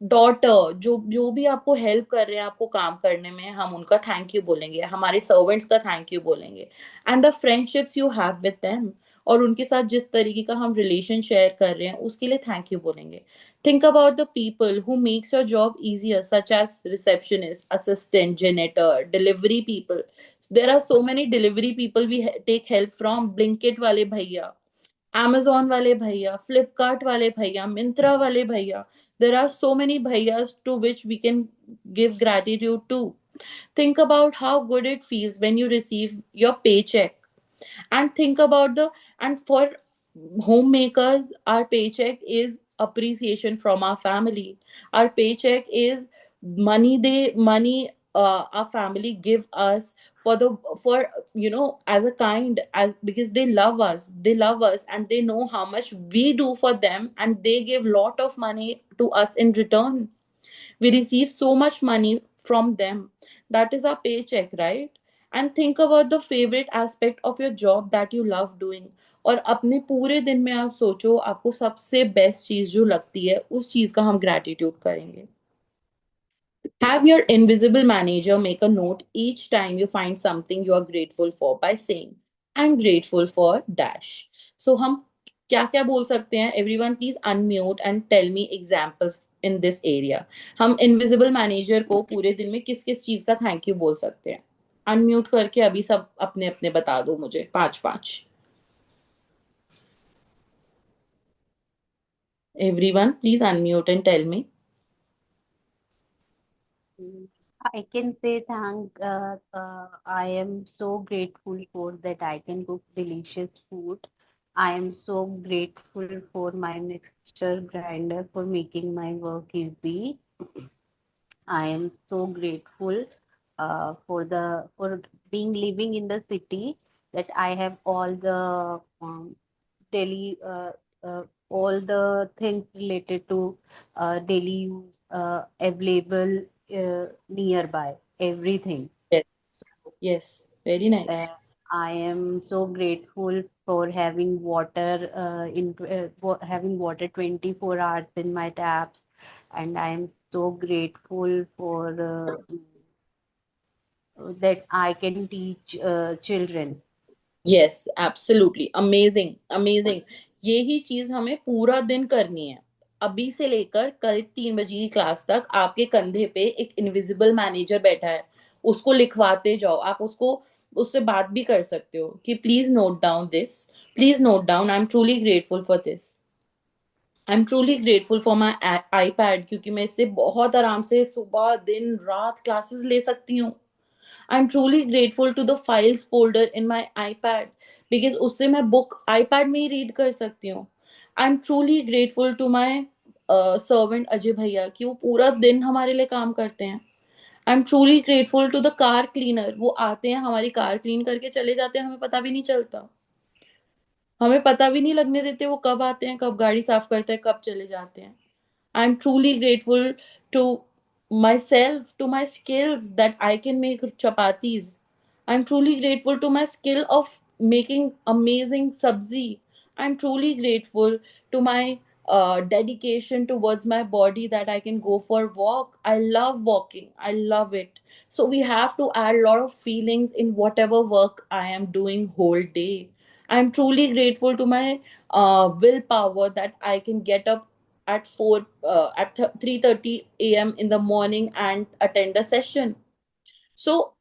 Speaker 1: daughter, जो जो भी आपको हेल्प कर रहे हैं आपको काम करने में, हम उनका थैंक यू बोलेंगे, हमारे सर्वेंट्स का थैंक यू बोलेंगे। And the friendships you have with them, और उनके साथ जिस तरीके का हम रिलेशन शेयर कर रहे हैं उसके लिए थैंक यू बोलेंगे। Think about the people who makes your job easier, such as receptionist, assistant, janitor, delivery people। There are so many delivery people we take help from, Blinkit वाले भैया, Amazon वाले भैया, Flipkart वाले भैया, Myntra वाले भैया, there are so many bhaiyas to which we can give gratitude to. Think about how good it feels when you receive your paycheck, and think about the, and for homemakers, our paycheck is appreciation from our family. Our paycheck is money our family give us for the, for as a kind, as because they love us and they know how much we do for them, and they give lot of money to us in return. We receive so much money from them. That is our paycheck, right? And think about the favorite aspect of your job that you love doing. और अपने पूरे दिन में आप सोचो आपको सबसे बेस्ट चीज जो लगती है, उस चीज का हम ग्रैटिट्यूड करेंगे. Have your invisible manager make a note each time you find something you are grateful for by saying, I'm grateful for dash. So हम क्या क्या बोल सकते हैं? Everyone please unmute and tell me examples in this area. हम invisible manager को पूरे दिन में किस किस चीज का थैंक यू बोल सकते हैं? अनम्यूट करके अभी सब अपने अपने बता दो मुझे, 5-5. Everyone please unmute and tell me.
Speaker 3: I can say I am so grateful for that I can cook delicious food. I am so grateful for my mixture grinder for making my work easy. I am so grateful for being living in the city, that I have daily all the things related to daily use available nearby, everything.
Speaker 1: Yes, yes, very
Speaker 3: Uh,
Speaker 1: nice.
Speaker 3: I am so grateful for having having water 24 hours in my taps, and I am so grateful for that I can teach children.
Speaker 1: Yes absolutely amazing amazing. यही चीज हमें पूरा दिन करनी है. अभी से लेकर कल 3 बजे की क्लास तक आपके कंधे पे एक इनविजिबल मैनेजर बैठा है. उसको लिखवाते जाओ. आप उसको उससे बात भी कर सकते हो कि please note down this, please note down, I am truly grateful for this, I am truly grateful for my iPad, क्योंकि मैं इससे बहुत आराम से सुबह दिन रात क्लासेस ले सकती हूँ. I'm truly grateful to the files folder in my iPad because उससे मैं बुक iPad में ही रीड कर सकती हूँ. I'm truly grateful to my servant Ajay भैया कि वो पूरा दिन हमारे लिए काम करते हैं. I'm truly grateful to the car cleaner. वो आते हैं हमारी कार क्लीन करके चले जाते हैं, हमें पता भी नहीं चलता. हमें पता भी नहीं लगने देते वो कब आते हैं, कब गाड़ी साफ करते हैं, कब चले जाते हैं. I'm truly grateful to myself, to my skills that I can make chapatis. I'm truly grateful to my skill of making amazing sabzi. I'm truly grateful to my dedication towards my body that I can go for walk. I love walking. I love it. So we have to add a lot of feelings in whatever work I am doing whole day. I'm truly grateful to my willpower that I can get up at 3:30 a.m. in the morning and attend a session. So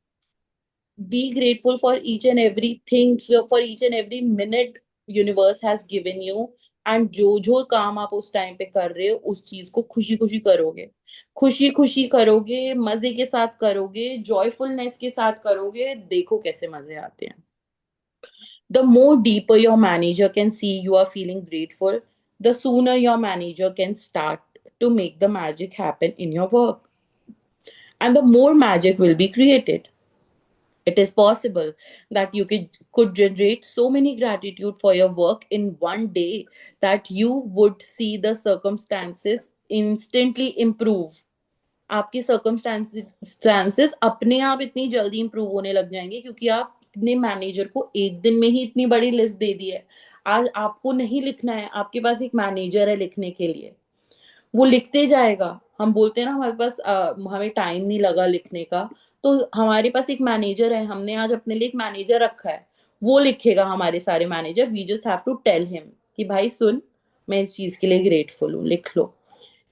Speaker 1: be grateful for each and everything, for each and every minute universe has given you. And जो जो काम आप उस टाइम पे कर रहे हो उस चीज को खुशी खुशी करोगे, खुशी खुशी करोगे, मजे के साथ करोगे, जॉयफुलनेस के साथ करोगे, देखो कैसे मजे आते हैं. The more deeper your manager can see you are feeling grateful, the sooner your manager can start to make the magic happen in your work. And the more magic will be created. It is possible that you could generate so many gratitude for your work in one day that you would see the circumstances instantly improve. आपके सर्कमस्टांसेस अपने आप इतनी जल्दी इंप्रूव होने लग जाएंगे क्योंकि आपने मैनेजर को एक दिन में ही इतनी बड़ी लिस्ट दे दी है. आज आपको नहीं लिखना है, आपके पास एक मैनेजर है लिखने के लिए. वो लिखते जाएगा. हम बोलते हैं ना हमारे पास हमें टाइम नहीं लगा लिखने का, तो हमारे पास एक मैनेजर है. हमने आज अपने लिए एक मैनेजर रखा है. वो लिखेगा हमारे सारे manager. We just have to tell him कि भाई सुन, मैं इस चीज के लिए ग्रेटफुल हूँ, लिख लो.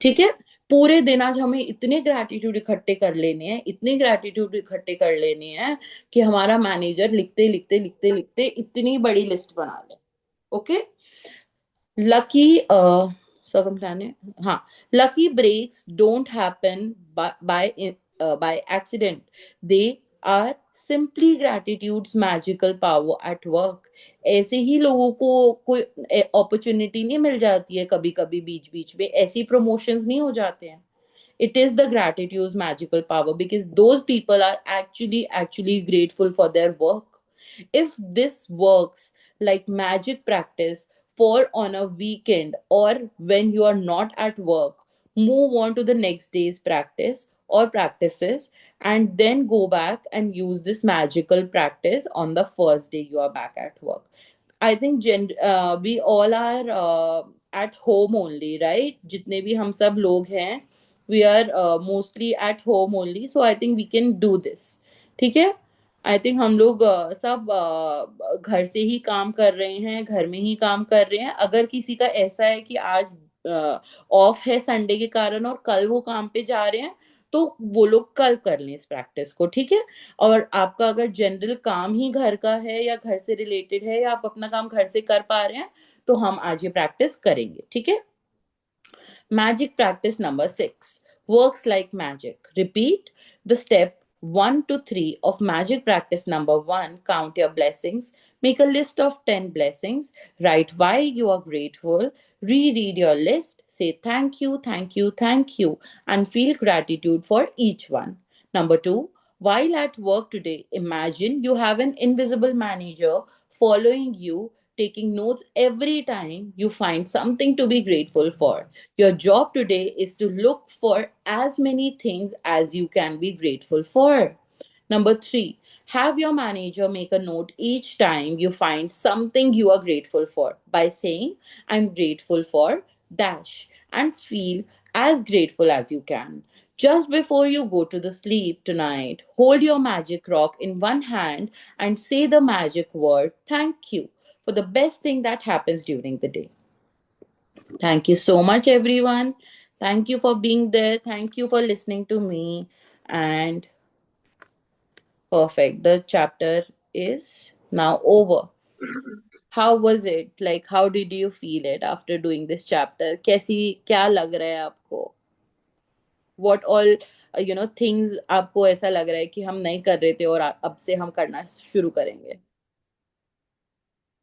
Speaker 1: ठीक है. पूरे दिन आज हमें इतने ग्रैटिट्यूड इकट्ठे कर लेने हैं, इतने ग्रैटिट्यूड इकट्ठे कर लेने हैं कि हमारा मैनेजर लिखते लिखते लिखते लिखते इतनी बड़ी लिस्ट बना ले. Okay. Lucky circumstance, lucky breaks don't happen by accident. They are simply gratitude's magical power at work. ऐसे ही लोगों को कोई अपॉर्चुनिटी नहीं मिल जाती है, कभी कभी बीच बीच में ऐसी प्रमोशंस नहीं हो जाते हैं. It is the gratitude's magical power, because those people are actually grateful for their work. If this works like magic practice, fall on a weekend or when you are not at work, move on to the next day's practice or practices, and then go back and use this magical practice on the first day you are back at work. I think we all are at home only, right? जितने भी हम सब लोग हैं, we are mostly at home only. So I think we can do this. ठीक है? आई थिंक हम लोग सब घर से ही काम कर रहे हैं, घर में ही काम कर रहे हैं. अगर किसी का ऐसा है कि आज ऑफ है संडे के कारण और कल वो काम पे जा रहे हैं, तो वो लोग कल कर लें इस प्रैक्टिस को. ठीक है? और आपका अगर जनरल काम ही घर का है या घर से रिलेटेड है या आप अपना काम घर से कर पा रहे हैं, तो हम आज ये प्रैक्टिस करेंगे. ठीक है? Magic practice number 6 works like magic. Repeat the step 1 to 3 of magic practice number 1. Count your blessings. Make a list of 10 blessings. Write why you are grateful. Reread your list. Say thank you, thank you, thank you, and feel gratitude for each one. Number 2. While at work today, imagine you have an invisible manager following you, taking notes every time you find something to be grateful for. Your job today is to look for as many things as you can be grateful for. Number 3, have your manager make a note each time you find something you are grateful for by saying, I'm grateful for dash, and feel as grateful as you can. Just before you go to the sleep tonight, hold your magic rock in one hand and say the magic word thank you for the best thing that happens during the day. Thank you so much, everyone. Thank you for being there. Thank you for listening to me. And perfect. The chapter is now over. How was it? Like, how did you feel it after doing this chapter? कैसी क्या लग रहा है आपको? What all things आपको ऐसा लग रहा है कि हम नहीं कर रहे थे और अब से हम करना शुरू करेंगे?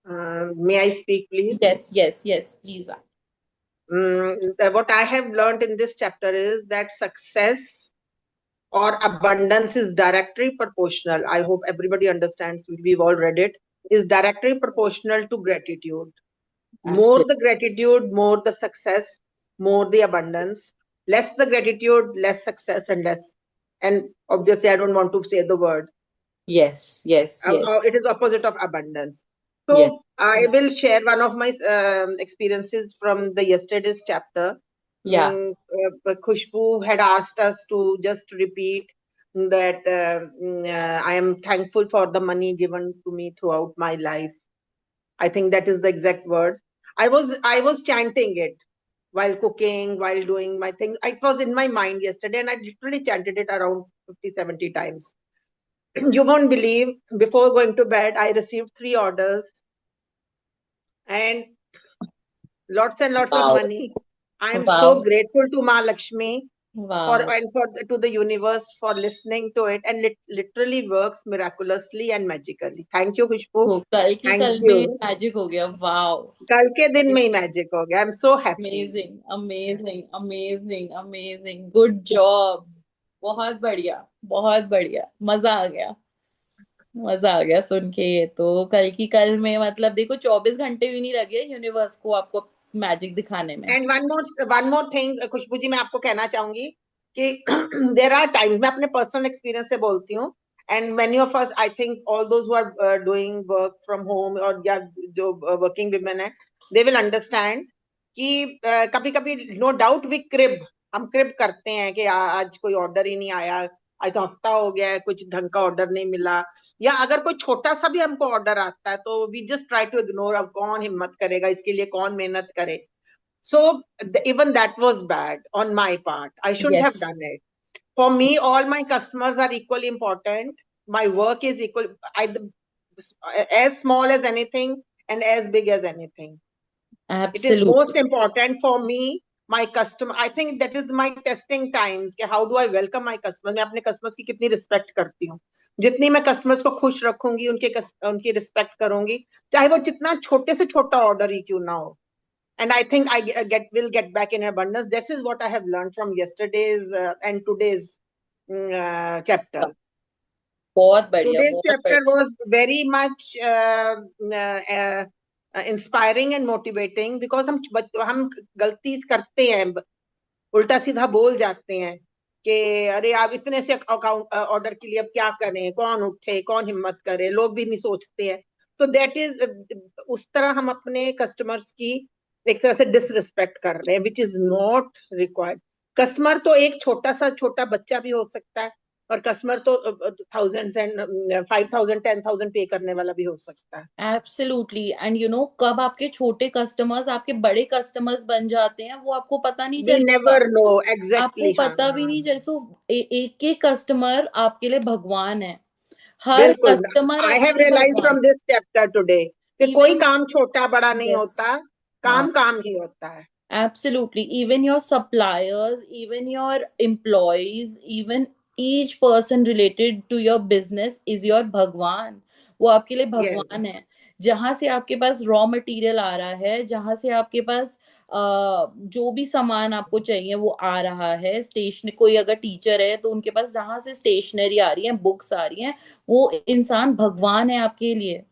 Speaker 5: May I speak, please?
Speaker 1: Yes, please.
Speaker 5: What I have learned in this chapter is that success or abundance is directly proportional. I hope everybody understands. We've all read it. Is directly proportional to gratitude. More
Speaker 1: Absolutely.
Speaker 5: the gratitude, more the success, more the abundance. Less the gratitude, less success, and less. And obviously, I don't want to say the word.
Speaker 1: Yes.
Speaker 5: It is opposite of abundance. So
Speaker 1: Yes.
Speaker 5: I will share one of my experiences from the yesterday's chapter.
Speaker 1: Yeah.
Speaker 5: Khushbu had asked us to just repeat that I am thankful for the money given to me throughout my life. I think that is the exact word. I was chanting it while cooking, while doing my things. It was in my mind yesterday, and I literally chanted it around 50, 70 times. You won't believe, before going to bed, I received 3 orders and lots and lots of
Speaker 1: Wow.
Speaker 5: money. I am so
Speaker 1: Wow.
Speaker 5: grateful to Ma Lakshmi
Speaker 1: Wow.
Speaker 5: to the universe for listening to it, and it literally works miraculously and magically. Thank you, Khushbu.
Speaker 1: हो कल की
Speaker 5: Thank
Speaker 1: कल में
Speaker 5: you.
Speaker 1: मैजिक हो गया. वाओ.
Speaker 5: कल के दिन में ही मैजिक हो गया. I'm so happy.
Speaker 1: Amazing. Good job. बहुत बढ़िया. मजा आ गया सुन के. ये तो कल की कल में मतलब देखो 24 घंटे भी नहीं लगे यूनिवर्स को आपको मैजिक दिखाने में.
Speaker 5: And one more thing, खुशबू जी, मैं आपको कहना चाहूंगी कि there are times, मैं अपने personal experience से बोलती हूँ, and many of us, I think all those who are doing work from home और या जो working women हैं, they will understand कि कभी कभी no doubt we crib, हम crib करते हैं कि आज कोई ऑर्डर ही नहीं आया, आज तो हफ्ता हो गया है, कुछ ढंग का ऑर्डर नहीं मिला, या अगर कोई छोटा सा भी हमको ऑर्डर आता है तो we just try to ignore, अब कौन हिम्मत करेगा, इसके लिए कौन मेहनत करे. So even that was bad on my part. I shouldn't have
Speaker 1: yes.
Speaker 5: done it. For me, all my customers are equally important. My work is as small as anything and as big as anything. It is most
Speaker 1: Absolutely.
Speaker 5: important for me, my customer. I think that is my testing times कि how do I welcome my customer. मैं अपने customers की कितनी respect करती हूँ. जितनी मैं customers को खुश रखूंगी, उनकी respect करूंगी, चाहे वो जितना छोटे से छोटा order ही क्यों ना हो. And I think will get back in abundance. This is what I have learned from yesterday's and today's chapter.
Speaker 1: बहुत बढ़िया,
Speaker 5: Today's
Speaker 1: बहुत
Speaker 5: chapter
Speaker 1: बढ़िया.
Speaker 5: was very much inspiring and motivating because हम गलती करते हैं, उल्टा सीधा बोल जाते हैं कि अरे आप इतने से अकाउंट ऑर्डर के लिए अब क्या करें, कौन उठे, कौन हिम्मत करे, लोग भी नहीं सोचते हैं. तो दैट इज, उस तरह हम अपने कस्टमर्स की एक तरह से डिसरिस्पेक्ट कर रहे हैं, which is not required. Customer तो एक छोटा बच्चा भी हो सकता है, और कस्टमर तो थाउजेंड्स एंड 5,000 10,000 पे करने वाला भी हो सकता है.
Speaker 1: एब्सोल्युटली. एंड यू नो, कब आपके छोटे कस्टमर्स आपके बड़े कस्टमर्स बन जाते हैं वो आपको पता नहीं
Speaker 5: वी
Speaker 1: चलेगा.
Speaker 5: नेवर नो
Speaker 1: आपको
Speaker 5: एग्जैक्टली. हाँ
Speaker 1: पता भी
Speaker 5: हाँ,
Speaker 1: नहीं, जैसे एक एक कस्टमर आपके लिए भगवान है. हर
Speaker 5: बिल्कुल.
Speaker 1: कस्टमर
Speaker 5: आई
Speaker 1: आपके
Speaker 5: हैव
Speaker 1: लिए
Speaker 5: रियलाइज
Speaker 1: भगवान
Speaker 5: फ्रॉम दिस चैप्टर टुडे कि
Speaker 1: है.
Speaker 5: कोई
Speaker 1: इवन,
Speaker 5: काम छोटा बड़ा नहीं
Speaker 1: यस,
Speaker 5: होता,
Speaker 1: हाँ,
Speaker 5: काम काम ही होता है.
Speaker 1: absolutely. Even your suppliers, even your employees, even each person related to your business is your भगवान. वो आपके लिए
Speaker 5: यस
Speaker 1: भगवान है. जहां से आपके पास रॉ मटेरियल आ रहा है, जहां से आपके पास जो भी सामान आपको चाहिए वो आ रहा है. स्टेशन, कोई अगर टीचर है तो उनके पास जहां से स्टेशनरी आ रही है, बुक्स आ रही हैं, वो इंसान भगवान है आपके लिए.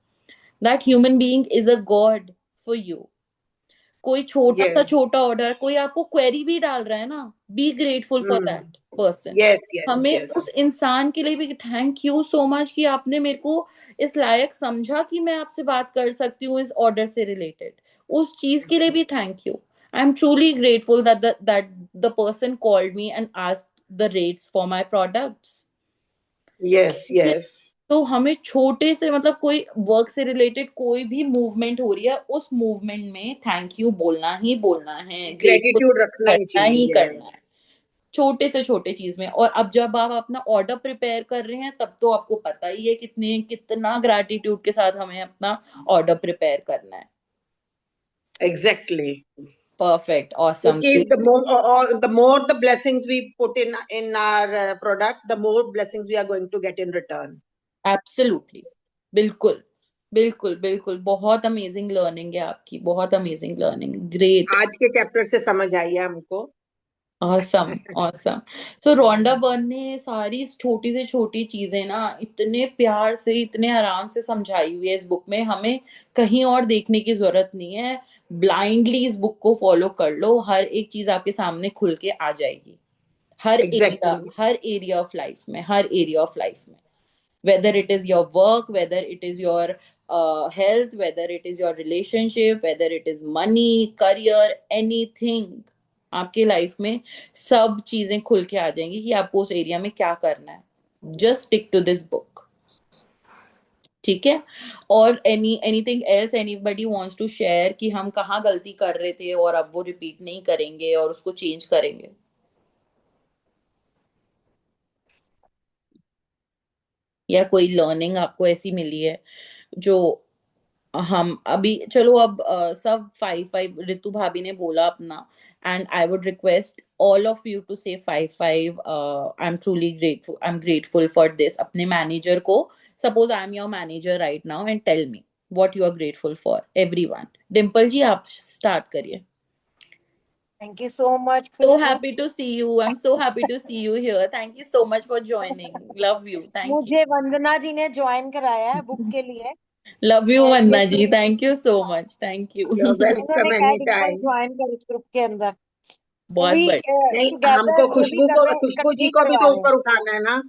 Speaker 1: That human being is a God for you. कोई छोटा सा
Speaker 5: यस.
Speaker 1: छोटा ऑर्डर, कोई आपको क्वेरी भी डाल रहा है ना, B grateful for that person.
Speaker 5: Yes yes
Speaker 1: हमें
Speaker 5: यस.
Speaker 1: उस इंसान के लिए भी थैंक यू सो मच कि आपने मेरे को इस लायक समझा कि मैं आपसे बात कर सकती हूँ इस ऑर्डर से रिलेटेड. उस चीज के लिए भी thank you. I am truly grateful that the person called me and asked the rates for my products.
Speaker 5: Yes yes.
Speaker 1: तो हमें छोटे से, मतलब कोई वर्क से रिलेटेड कोई भी मूवमेंट हो रही है, उस मूवमेंट में थैंक यू बोलना है, ग्रेटफुल
Speaker 5: ग्रेटिट्यूड रखना ही
Speaker 1: करना ही
Speaker 5: चाहिए.
Speaker 1: करना है. छोटे से छोटे चीज में. और अब जब आप अपना ऑर्डर प्रिपेयर कर रहे हैं तब तो आपको पता ही है कितना ग्रैटिट्यूड के साथ हमें अपना ऑर्डर प्रिपेयर करना है.
Speaker 5: एग्जैक्टली.
Speaker 1: परफेक्ट, ऑसम,
Speaker 5: क्योंकि
Speaker 1: great.
Speaker 5: the more the blessings we put in our product, the more blessings we are going to get in return.
Speaker 1: Absolutely. बिल्कुल, बिल्कुल, बिल्कुल. बहुत अमेजिंग लर्निंग है आपकी, बहुत अमेजिंग लर्निंग. ग्रेट.
Speaker 5: आज के चैप्टर से समझ आई है हमको.
Speaker 1: awesome, awesome. So Rhonda Byrne ने सारी छोटी से छोटी चीजें ना इतने प्यार से, इतने आराम से समझाई हुई है इस बुक में. हमें कहीं और देखने की जरूरत नहीं है. ब्लाइंडली इस बुक को फॉलो कर लो, हर एक चीज आपके सामने खुल के आ जाएगी.
Speaker 5: Exactly.
Speaker 1: Her area of life में, हर एरिया ऑफ लाइफ में. whether it is your work, whether it is your health, whether it is your relationship, whether it is money, career, anything. आपके लाइफ में सब चीजें खुल के आ जाएंगी कि आपको उस एरिया में क्या करना है. Just stick to this book. ठीक है. और anything else anybody wants to share कि हम कहाँ गलती कर रहे थे और अब वो रिपीट नहीं करेंगे और उसको चेंज करेंगे. या कोई लर्निंग आपको ऐसी मिली है जो हम अभी, चलो अब सब 5-5 ऋतु भाभी ने बोला अपना. And I would request all of you to say 5-5. I am truly grateful, I am grateful for this. अपने मैनेजर को, suppose I am your manager right now, and tell me what you are grateful for. Everyone. Dimple ji आप स्टार्ट करिए.
Speaker 6: Thank you so much,
Speaker 1: So
Speaker 6: Khushbu.
Speaker 1: happy to see you. I'm so happy to see you here. Thank you so much for joining. Love you. Thank you.
Speaker 6: मुझे वंदना जी ने ज्वाइन कराया है बुक के लिए.
Speaker 1: Love you,
Speaker 6: और ये
Speaker 1: Vanna ji. Thank you so much. Thank you.
Speaker 5: You're welcome
Speaker 6: उन्होंने कहा डिम्पल
Speaker 5: anytime.
Speaker 6: ज्वाइन कर इस ग्रुप के अंदर.
Speaker 1: बहुत
Speaker 6: We
Speaker 1: बढ़िया.
Speaker 5: नहीं,
Speaker 6: together
Speaker 5: हमको
Speaker 6: वो भी कर रहे हैं,
Speaker 5: खुशबू
Speaker 6: इकट्ठे
Speaker 5: जी
Speaker 6: ही
Speaker 5: को भी
Speaker 6: करवा
Speaker 5: तो
Speaker 6: रहे हैं.
Speaker 5: ऊपर उठाना है ना.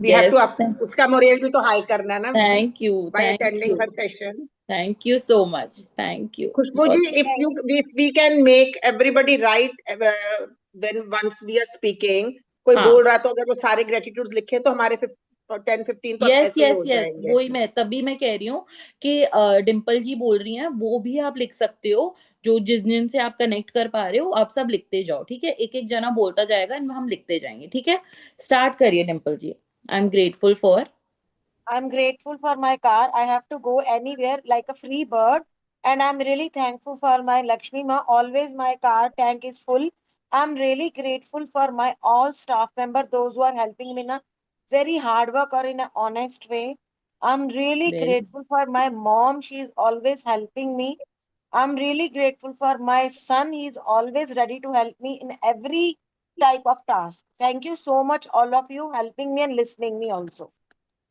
Speaker 5: We have
Speaker 1: Yes.
Speaker 5: टू उसका मोरल भी तो हाई करना है ना,
Speaker 1: Thank you.
Speaker 5: Bye
Speaker 1: Thank
Speaker 5: attending
Speaker 1: you.
Speaker 5: हर session.
Speaker 1: Thank you so much. Thank you.
Speaker 5: Khushboo ji,
Speaker 1: बहुत-
Speaker 5: if we can make everybody right when once we are speaking, कोई
Speaker 1: हाँ.
Speaker 5: बोल रहा तो अगर वो सारे gratitudes लिखे तो हमारे 10-15 तो
Speaker 1: यस
Speaker 5: ऐसे ही
Speaker 1: यस
Speaker 5: हो
Speaker 1: यस,
Speaker 5: जाएंगे.
Speaker 1: वही मैं तभी मैं कह रही हूँ कि डिम्पल जी बोल रही हैं वो भी आप लिख सकते हो. जो जिनसे आप कनेक्ट कर पा रहे हो आप सब लिखते जाओ. ठीक है, एक एक जना बोलता जाएगा, इनमें हम लिखते जाएंगे. ठीक है, स्टार्ट करिए Dimple ji. I am grateful for.
Speaker 6: I'm grateful for my car. I have to go anywhere like a free bird. And I'm really thankful for my Lakshmi Ma. Always my car tank is full. I'm really grateful for my all staff member, those who are helping me in a very hard work or in an honest way. I'm really
Speaker 1: Very
Speaker 6: grateful for my mom. She is always helping me. I'm really grateful for my son. He's always ready to help me in every type of task. Thank you so much, all of you, helping me and listening me also.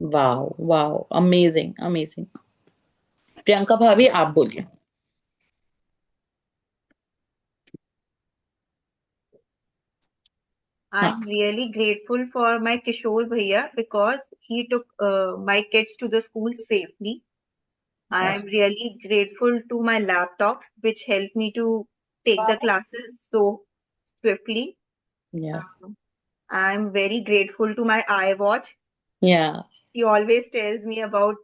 Speaker 1: Wow wow, amazing amazing. Priyanka भाभी आप बोलिए। हाँ,
Speaker 2: I'm really grateful for my Kishore Bhaiya because he took my kids to the school safely. I'm really grateful to my laptop, which helped me to take the classes so swiftly.
Speaker 1: या
Speaker 2: Um, I'm very grateful to my iWatch.
Speaker 1: या
Speaker 2: He always tells me about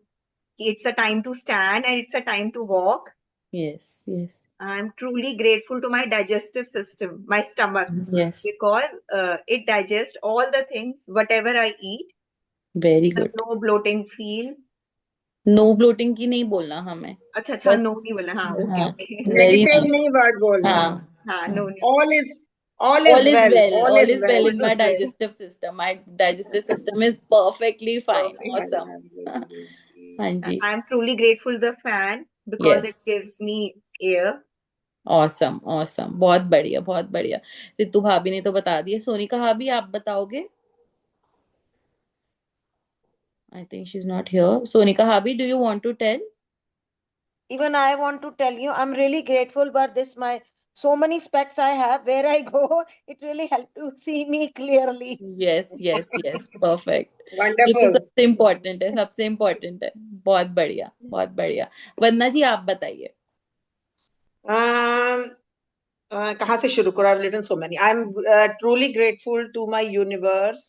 Speaker 2: it's a time to stand and it's a time to walk.
Speaker 1: Yes yes
Speaker 2: I'm truly grateful to my digestive system, my stomach,
Speaker 1: yes,
Speaker 2: because it digests all the things, whatever I eat.
Speaker 1: Very good.
Speaker 2: No bloating feel.
Speaker 1: No bloating की नहीं बोलना हमें,
Speaker 2: अच्छा अच्छा,
Speaker 1: बस।
Speaker 2: नो नहीं बोला, हाँ, ओके
Speaker 1: हाँ,
Speaker 2: ओके।
Speaker 1: Very
Speaker 5: negative
Speaker 1: nice.
Speaker 5: नहीं वर्ड बोलना।
Speaker 1: हाँ,
Speaker 2: हाँ, नो नहीं।
Speaker 5: all is
Speaker 1: all is
Speaker 5: well,
Speaker 1: well,
Speaker 5: all
Speaker 1: all
Speaker 5: is
Speaker 1: is
Speaker 5: well.
Speaker 1: well
Speaker 2: All
Speaker 1: in my
Speaker 2: is well.
Speaker 1: digestive system, my digestive system is perfectly fine, awesome। हाँ जी,
Speaker 2: I'm truly grateful the fan because
Speaker 1: yes,
Speaker 2: it gives me air.
Speaker 1: Awesome awesome, बहुत बढ़िया बहुत बढ़िया। रितु भाभी ने तो बता दिया, सोनिका भाभी आप बताओगे? I think she is not here. Sonika भाभी, do you want to tell?
Speaker 6: Even I want to tell you, I'm really grateful for this my so many specs I have. Where I go, it really helped to see me clearly.
Speaker 1: Yes yes yes, perfect. ये तो
Speaker 5: Wonderful.
Speaker 1: सबसे इम्पोर्टेंट है, सबसे इम्पोर्टेंट है। बहुत बढ़िया बहुत बढ़िया। वंदना जी आप बताइए।
Speaker 5: Um, कहाँ से शुरू करूँ? I've written so many. I'm truly grateful to my universe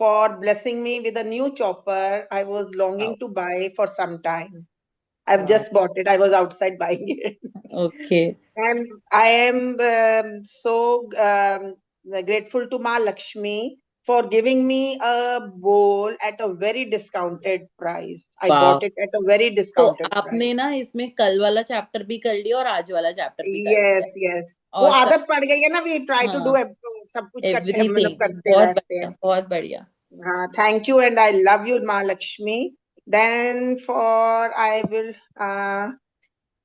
Speaker 5: for blessing me with a new chopper I was longing
Speaker 1: wow
Speaker 5: to buy for some time. I've
Speaker 1: wow,
Speaker 5: just bought it. I was outside buying it.
Speaker 1: Okay,
Speaker 5: And I am so grateful to Ma Lakshmi for giving me a bowl at a very discounted price. I
Speaker 1: wow.
Speaker 5: bought it at a very
Speaker 1: तो
Speaker 5: discounted price.
Speaker 1: आपने ना इसमें कल वाला चैप्टर भी कर लिया और आज वाला चैप्टर भी कर लिया,
Speaker 5: Yes, yes. वो
Speaker 1: और सब।
Speaker 5: आदत पड़ गई है ना, we try to do
Speaker 1: हाँ,
Speaker 5: सब कुछ करते मतलब
Speaker 1: एवरीथिंग,
Speaker 5: करते
Speaker 1: बहुत
Speaker 5: रहते
Speaker 1: बढ़िया
Speaker 5: हैं।
Speaker 1: बहुत बढ़िया।
Speaker 5: Thank you, and I love you, Ma Lakshmi. Then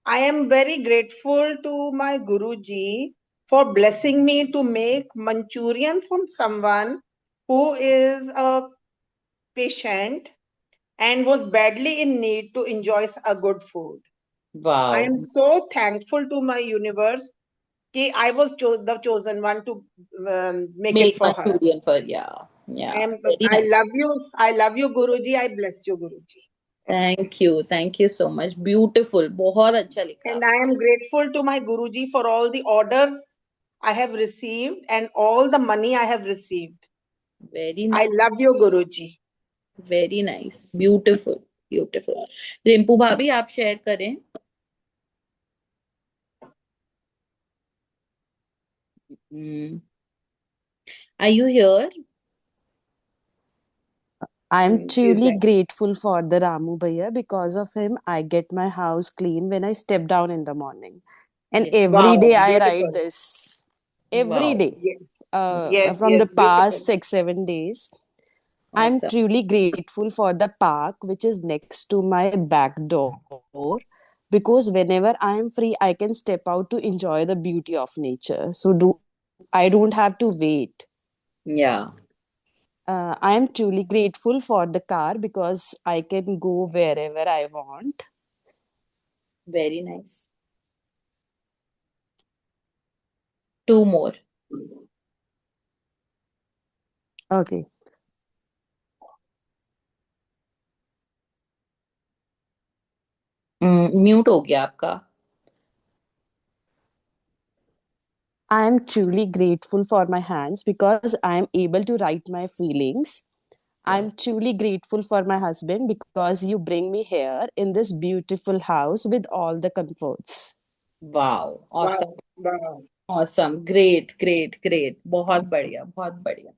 Speaker 5: I am very grateful to my Guruji for blessing me to make Manchurian from someone who is a patient and was badly in need to enjoy a good food. I
Speaker 1: wow,
Speaker 5: am so thankful to my universe that I was the chosen one to make it
Speaker 1: make
Speaker 5: for her.
Speaker 1: Manchurian for, yeah, very
Speaker 5: I
Speaker 1: nice.
Speaker 5: love you, Guruji. I bless you, Guruji.
Speaker 1: Thank you so much, beautiful, बहुत अच्छा लिखा
Speaker 5: And
Speaker 1: आपने।
Speaker 5: I am grateful to my Guruji for all the orders I have received and all the money I have received.
Speaker 1: Very
Speaker 5: I
Speaker 1: nice
Speaker 5: love you, Guruji.
Speaker 1: Very nice, beautiful beautiful. Rimpu भाभी आप शेयर करें। Are you here?
Speaker 4: I'm
Speaker 5: She's
Speaker 4: truly
Speaker 5: there.
Speaker 4: grateful for the Ramu Bhaiya. Because of him, I get my house clean when I step down in the morning. And
Speaker 1: yes,
Speaker 4: every
Speaker 5: Wow,
Speaker 4: day I write
Speaker 5: beautiful.
Speaker 4: this. Every
Speaker 1: wow,
Speaker 4: day.
Speaker 5: Yes, yes,
Speaker 4: From
Speaker 5: yes,
Speaker 4: the
Speaker 5: beautiful.
Speaker 4: past 6-7 days. I'm
Speaker 1: awesome,
Speaker 4: truly grateful for the park which is next to my back door. Because whenever I am free, I can step out to enjoy the beauty of nature. I don't have to wait.
Speaker 1: या,
Speaker 4: I am truly grateful for the car because I can go wherever I want.
Speaker 1: Very nice. Two more.
Speaker 4: Okay.
Speaker 1: Mute हो गया आपका।
Speaker 4: I am truly grateful for my hands because I am able to write my feelings. I'm truly grateful for my husband because you bring me here in this beautiful house with all the comforts.
Speaker 1: Wow, awesome
Speaker 5: Wow, wow.
Speaker 1: Awesome, great great great, बहुत बढ़िया बहुत बढ़िया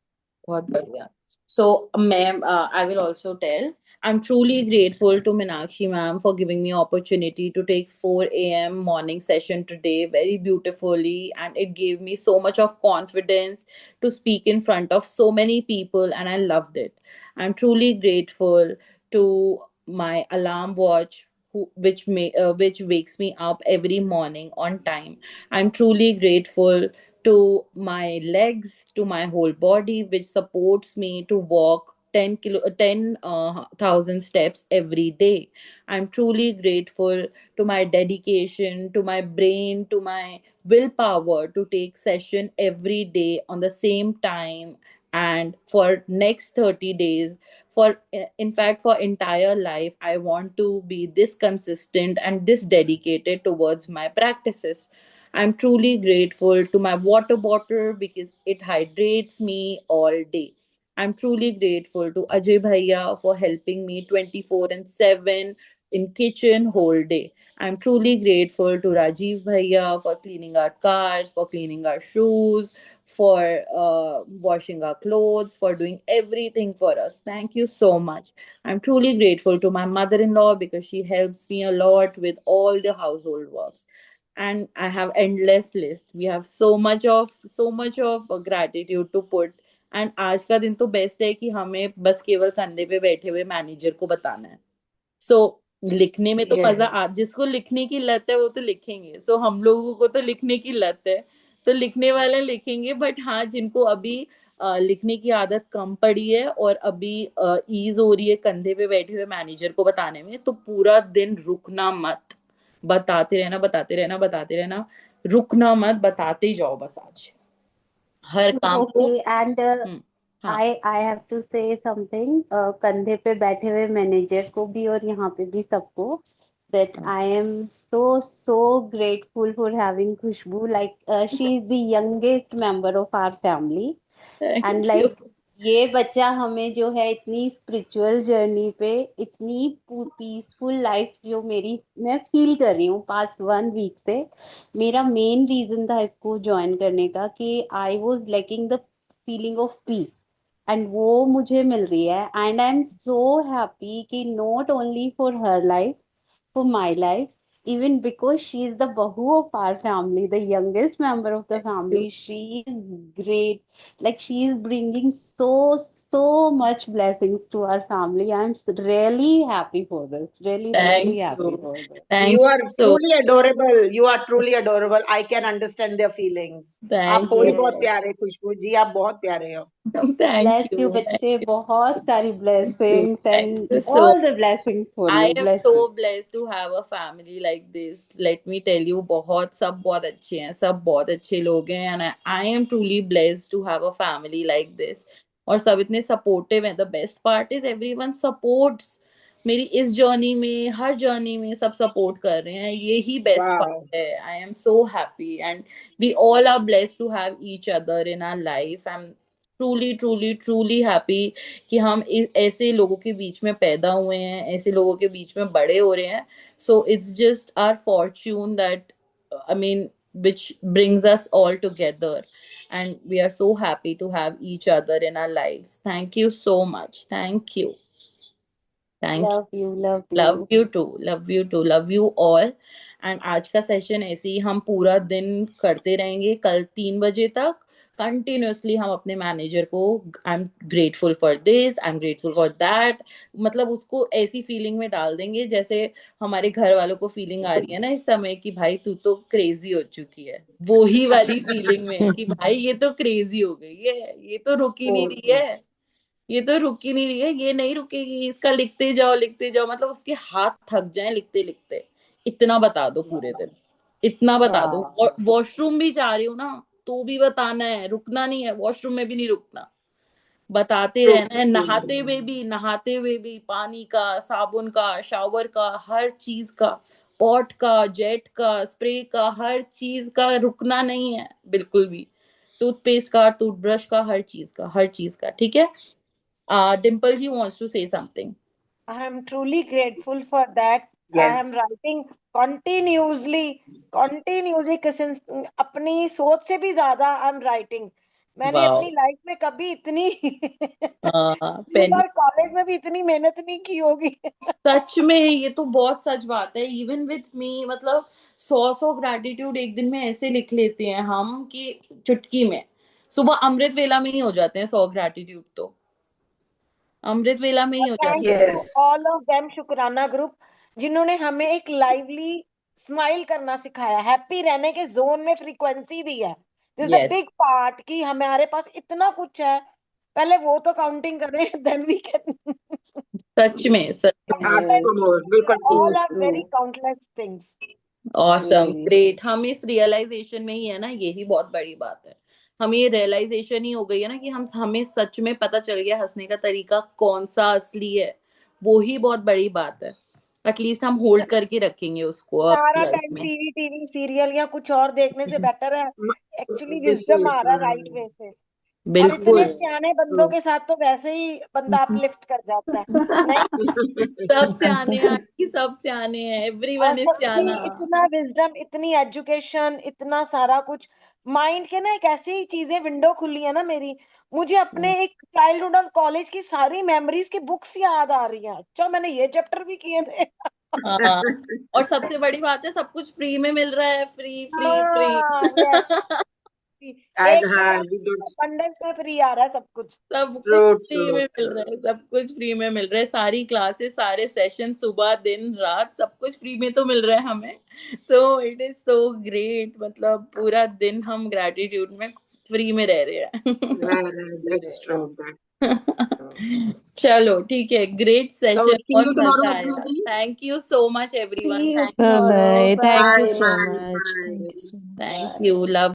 Speaker 1: बहुत बढ़िया। So, ma'am, I will also tell. I'm truly grateful to Meenakshi ma'am for giving me opportunity to take 4 a.m. morning session today very beautifully, and it gave me so much of confidence to speak in front of so many people, and I loved it. I'm truly grateful to my alarm watch. Which wakes me up every morning on time. I'm truly grateful to my legs, to my whole body, which supports me to walk 10,000 steps every day. I'm truly grateful to my dedication, to my brain, to my willpower to take session every day on the same time, and for next 30 days, for in fact for entire life, I want to be this consistent and this dedicated towards my practices. I'm truly grateful to my water bottle because it hydrates me all day. I'm truly grateful to Ajay Bhaiya for helping me 24 and 7 in kitchen whole day. I'm truly grateful to Rajiv Bhaiya for cleaning our cars, for cleaning our shoes, for washing our clothes, for doing everything for us. Thank you so much. I'm truly grateful to my mother-in-law because she helps me a lot with all the household works, and I have endless list. We have so much of gratitude to put. And आज का दिन तो बेस्ट है कि हमें बस केवल कंधे पे बैठे हुए मैनेजर को बताना है. सो लिखने में तो मजा
Speaker 2: Yes.
Speaker 1: आ, जिसको लिखने की लत है वो तो लिखेंगे. सो हम लोगों को तो लिखने की लत है, तो लिखने वाले लिखेंगे. बट हाँ, जिनको अभी लिखने की आदत कम पड़ी है और अभी ईज हो रही है कंधे पे बैठे हुए मैनेजर को बताने में, तो पूरा दिन रुकना मत, बताते रहना बताते रहना बताते रहना, रुकना मत, बताते जाओ बस. आज हर काम को.
Speaker 3: Okay, and
Speaker 1: हाँ.
Speaker 3: I have to say something. कंधे पे बैठे हुए मैनेजर को भी और यहाँ पे भी सबको, that I am so grateful for having Khushbu. Like she is the youngest member of our family,
Speaker 1: thank
Speaker 3: and
Speaker 1: you.
Speaker 3: like ये बच्चा हमें जो है इतनी स्पिरिचुअल जर्नी पे, इतनी पीसफुल लाइफ जो मेरी मैं फील कर रही हूँ पास्ट 1 वीक से. मेरा मेन रीजन था इसको ज्वाइन करने का कि I was lacking the feeling of peace, and वो मुझे मिल रही है. And I am so happy कि not only for her life, for my life, even because she is the bahu of our family, the youngest member of the family. She is great. Like she is bringing so much blessings to our family. I'm really happy for this. Really
Speaker 1: thank
Speaker 3: happy
Speaker 1: you.
Speaker 3: for this.
Speaker 1: Thank
Speaker 5: You
Speaker 1: you
Speaker 5: are
Speaker 1: so.
Speaker 5: truly adorable. You are truly adorable. I can understand their feelings. आप
Speaker 1: थैंक
Speaker 5: हो ही
Speaker 1: यू.
Speaker 5: बहुत
Speaker 3: Yes.
Speaker 5: प्यारे खुशबू जी, आप बहुत प्यारे हो.
Speaker 1: Thank
Speaker 3: Bless you,
Speaker 1: you.
Speaker 3: बच्चे. बहुत सारी
Speaker 1: thank you.
Speaker 3: blessings
Speaker 1: thank
Speaker 3: and
Speaker 1: you so.
Speaker 3: all the blessings for
Speaker 1: I
Speaker 3: you.
Speaker 1: am
Speaker 3: Bless you.
Speaker 1: so blessed to have a family like this. Let me tell you, बहुत सब बहुत अच्छे हैं, सब बहुत अच्छे लोग हैं, and I am truly blessed to have a family like this. और सब इतने supportive हैं. The best part is everyone supports. मेरी इस जर्नी में, हर जर्नी में सब सपोर्ट कर रहे हैं, यही बेस्ट
Speaker 5: Wow.
Speaker 1: पार्ट है. I am so happy and we all are blessed to have each other in our life. I am truly truly truly happy कि हम ऐसे लोगों के बीच में पैदा हुए हैं, ऐसे लोगों के बीच में बड़े हो रहे हैं. So it's just our fortune that, I mean, which brings us all together, and we are so happy to have each other in our lives. Thank you so much. Thank you. Thank you.
Speaker 3: Love you. Love
Speaker 1: love
Speaker 3: you.
Speaker 1: You too, love you too, love you all. And आज का सेशन ऐसे ही हम पूरा दिन करते रहेंगे. कल 3 बजे तक कंटिन्यूअसली हम अपने मैनेजर को आई am grateful for this, I am grateful for that, मतलब उसको ऐसी फीलिंग में डाल देंगे जैसे हमारे घर वालों को फीलिंग आ रही है ना इस समय कि भाई तू तो क्रेजी हो चुकी है, वो ही वाली फीलिंग में कि भाई ये तो क्रेजी हो गई है, ये तो रुक ही नहीं रही है, ये तो रुक ही नहीं रही है, ये नहीं रुकेगी, इसका लिखते जाओ, मतलब उसके हाथ थक जाए लिखते लिखते. इतना बता दो पूरे दिन, इतना बता दो.
Speaker 3: Wow.
Speaker 1: और वॉशरूम भी जा रही हूँ ना तो भी बताना है, रुकना नहीं है, वॉशरूम में भी नहीं रुकना, बताते
Speaker 2: True.
Speaker 1: रहना है. नहाते हुए भी पानी का, साबुन का, शावर का, हर चीज का, पॉट का, जेट का, स्प्रे का, हर चीज का रुकना नहीं है बिल्कुल भी. टूथपेस्ट का, टूथब्रश का, हर चीज का. ठीक है. Dimple ji wants to say something.
Speaker 6: I am truly grateful for that. I
Speaker 2: Yes.
Speaker 6: am writing continuously, since अपनी सोच से भी ज्यादा I am writing. मैंने
Speaker 1: वाओ
Speaker 6: अपनी लाइफ में कभी इतनी
Speaker 1: पेनी
Speaker 6: और कॉलेज में भी इतनी मेहनत नहीं की होगी।
Speaker 1: सच में ये तो बहुत सच बात है। इवन विथ मी, मतलब 100 ग्रैटिट्यूड एक दिन में ऐसे लिख लेते हैं हम कि चुटकी में, सुबह अमृत वेला में ही हो जाते हैं 100 ग्रैटिट्यूड तो, अमृत वेला में ही हो
Speaker 6: थैंक
Speaker 1: जाते हैं।
Speaker 6: You too
Speaker 2: yes
Speaker 6: all of them, शुक्राना ग्रुप, जिन्होंने हमें एक लाइवली स्माइल करना सिखाया, हैप्पी रहने के जोन में फ्रीक्वेंसी दी है। This is a
Speaker 1: yes
Speaker 6: big part कि हमारे पास इतना कुछ है, पहले वो तो काउंटिंग करें, देन वी कैन
Speaker 1: सच में सच में।
Speaker 2: ask for more, बिल्कुल
Speaker 6: ऑल
Speaker 2: ठीक।
Speaker 6: Are very countless things.
Speaker 1: Awesome great. हम इस रियलाइजेशन में ही है ना, यही बहुत बड़ी बात है। हमें ये रियलाइजेशन ही हो गई है ना कि हमें सच में पता चल गया हंसने का तरीका कौन सा असली है। वो ही बहुत बड़ी बात है। एटलीस्ट हम होल्ड करके रखेंगे उसको अपनी
Speaker 6: सारा
Speaker 1: लाइफ
Speaker 6: टाइम
Speaker 1: में।
Speaker 6: टीवी सीरियल या कुछ और देखने से बेटर है एक्चुअली विजडम
Speaker 2: बिल्कुल
Speaker 6: आ रहा है राइट वे से। और इतने
Speaker 1: बिल्कुल।
Speaker 6: सियाने बंदों के साथ तो वैसे ही बंदा अपलिफ्ट कर जाता है, नहीं?
Speaker 1: सब सियाने हैं आंटी, सब सियाने हैं,
Speaker 6: और
Speaker 1: एवरीवन इज
Speaker 6: सबकी
Speaker 1: सियाना।
Speaker 6: इतना विजडम, इतनी एजुकेशन, इतना सारा कुछ, माइंड के ना एक ऐसी चीजें विंडो खुली है ना मेरी, मुझे अपने एक चाइल्डहुड और कॉलेज की सारी मेमोरीज की बुक्स याद आ रही हैं। अच्छा मैंने ये चैप्टर भी किए थे।
Speaker 1: हाँ, और सबसे बड़ी बात है सब कुछ फ्री में मिल रहा है, फ्री फ्री फ्री।
Speaker 6: हाँ यस,
Speaker 2: आज
Speaker 6: एक के
Speaker 2: हाँ
Speaker 6: साथ
Speaker 2: we don't
Speaker 6: abundance में फ्री आ रहा है सब कुछ।
Speaker 1: सब कुछ
Speaker 2: true
Speaker 1: फ्री
Speaker 2: true
Speaker 1: में मिल रहा
Speaker 2: true
Speaker 1: है, सब कुछ फ्री में मिल रहा है, सारी क्लासेस, सारे सेशन, सुबह दिन रात, सब कुछ फ्री में तो मिल रहा है हमें। सो इट इज सो ग्रेट, मतलब पूरा दिन हम ग्रेटिट्यूड में फ्री में रह रहे हैं।
Speaker 2: that's true that
Speaker 1: चलो ठीक है, ग्रेट
Speaker 2: so
Speaker 1: सेशन,
Speaker 2: see
Speaker 1: बहुत
Speaker 2: you tomorrow
Speaker 1: मजा
Speaker 2: at 2
Speaker 1: आया।
Speaker 2: p.m.
Speaker 1: Thank you so much everyone,
Speaker 3: See you
Speaker 1: thank
Speaker 4: Bye
Speaker 3: tomorrow.
Speaker 4: bye. Thank you
Speaker 2: Bye
Speaker 4: so
Speaker 3: Bye.
Speaker 2: bye
Speaker 4: much. Thank you
Speaker 2: bye
Speaker 4: so much.
Speaker 1: Thank
Speaker 3: Bye.
Speaker 1: You, love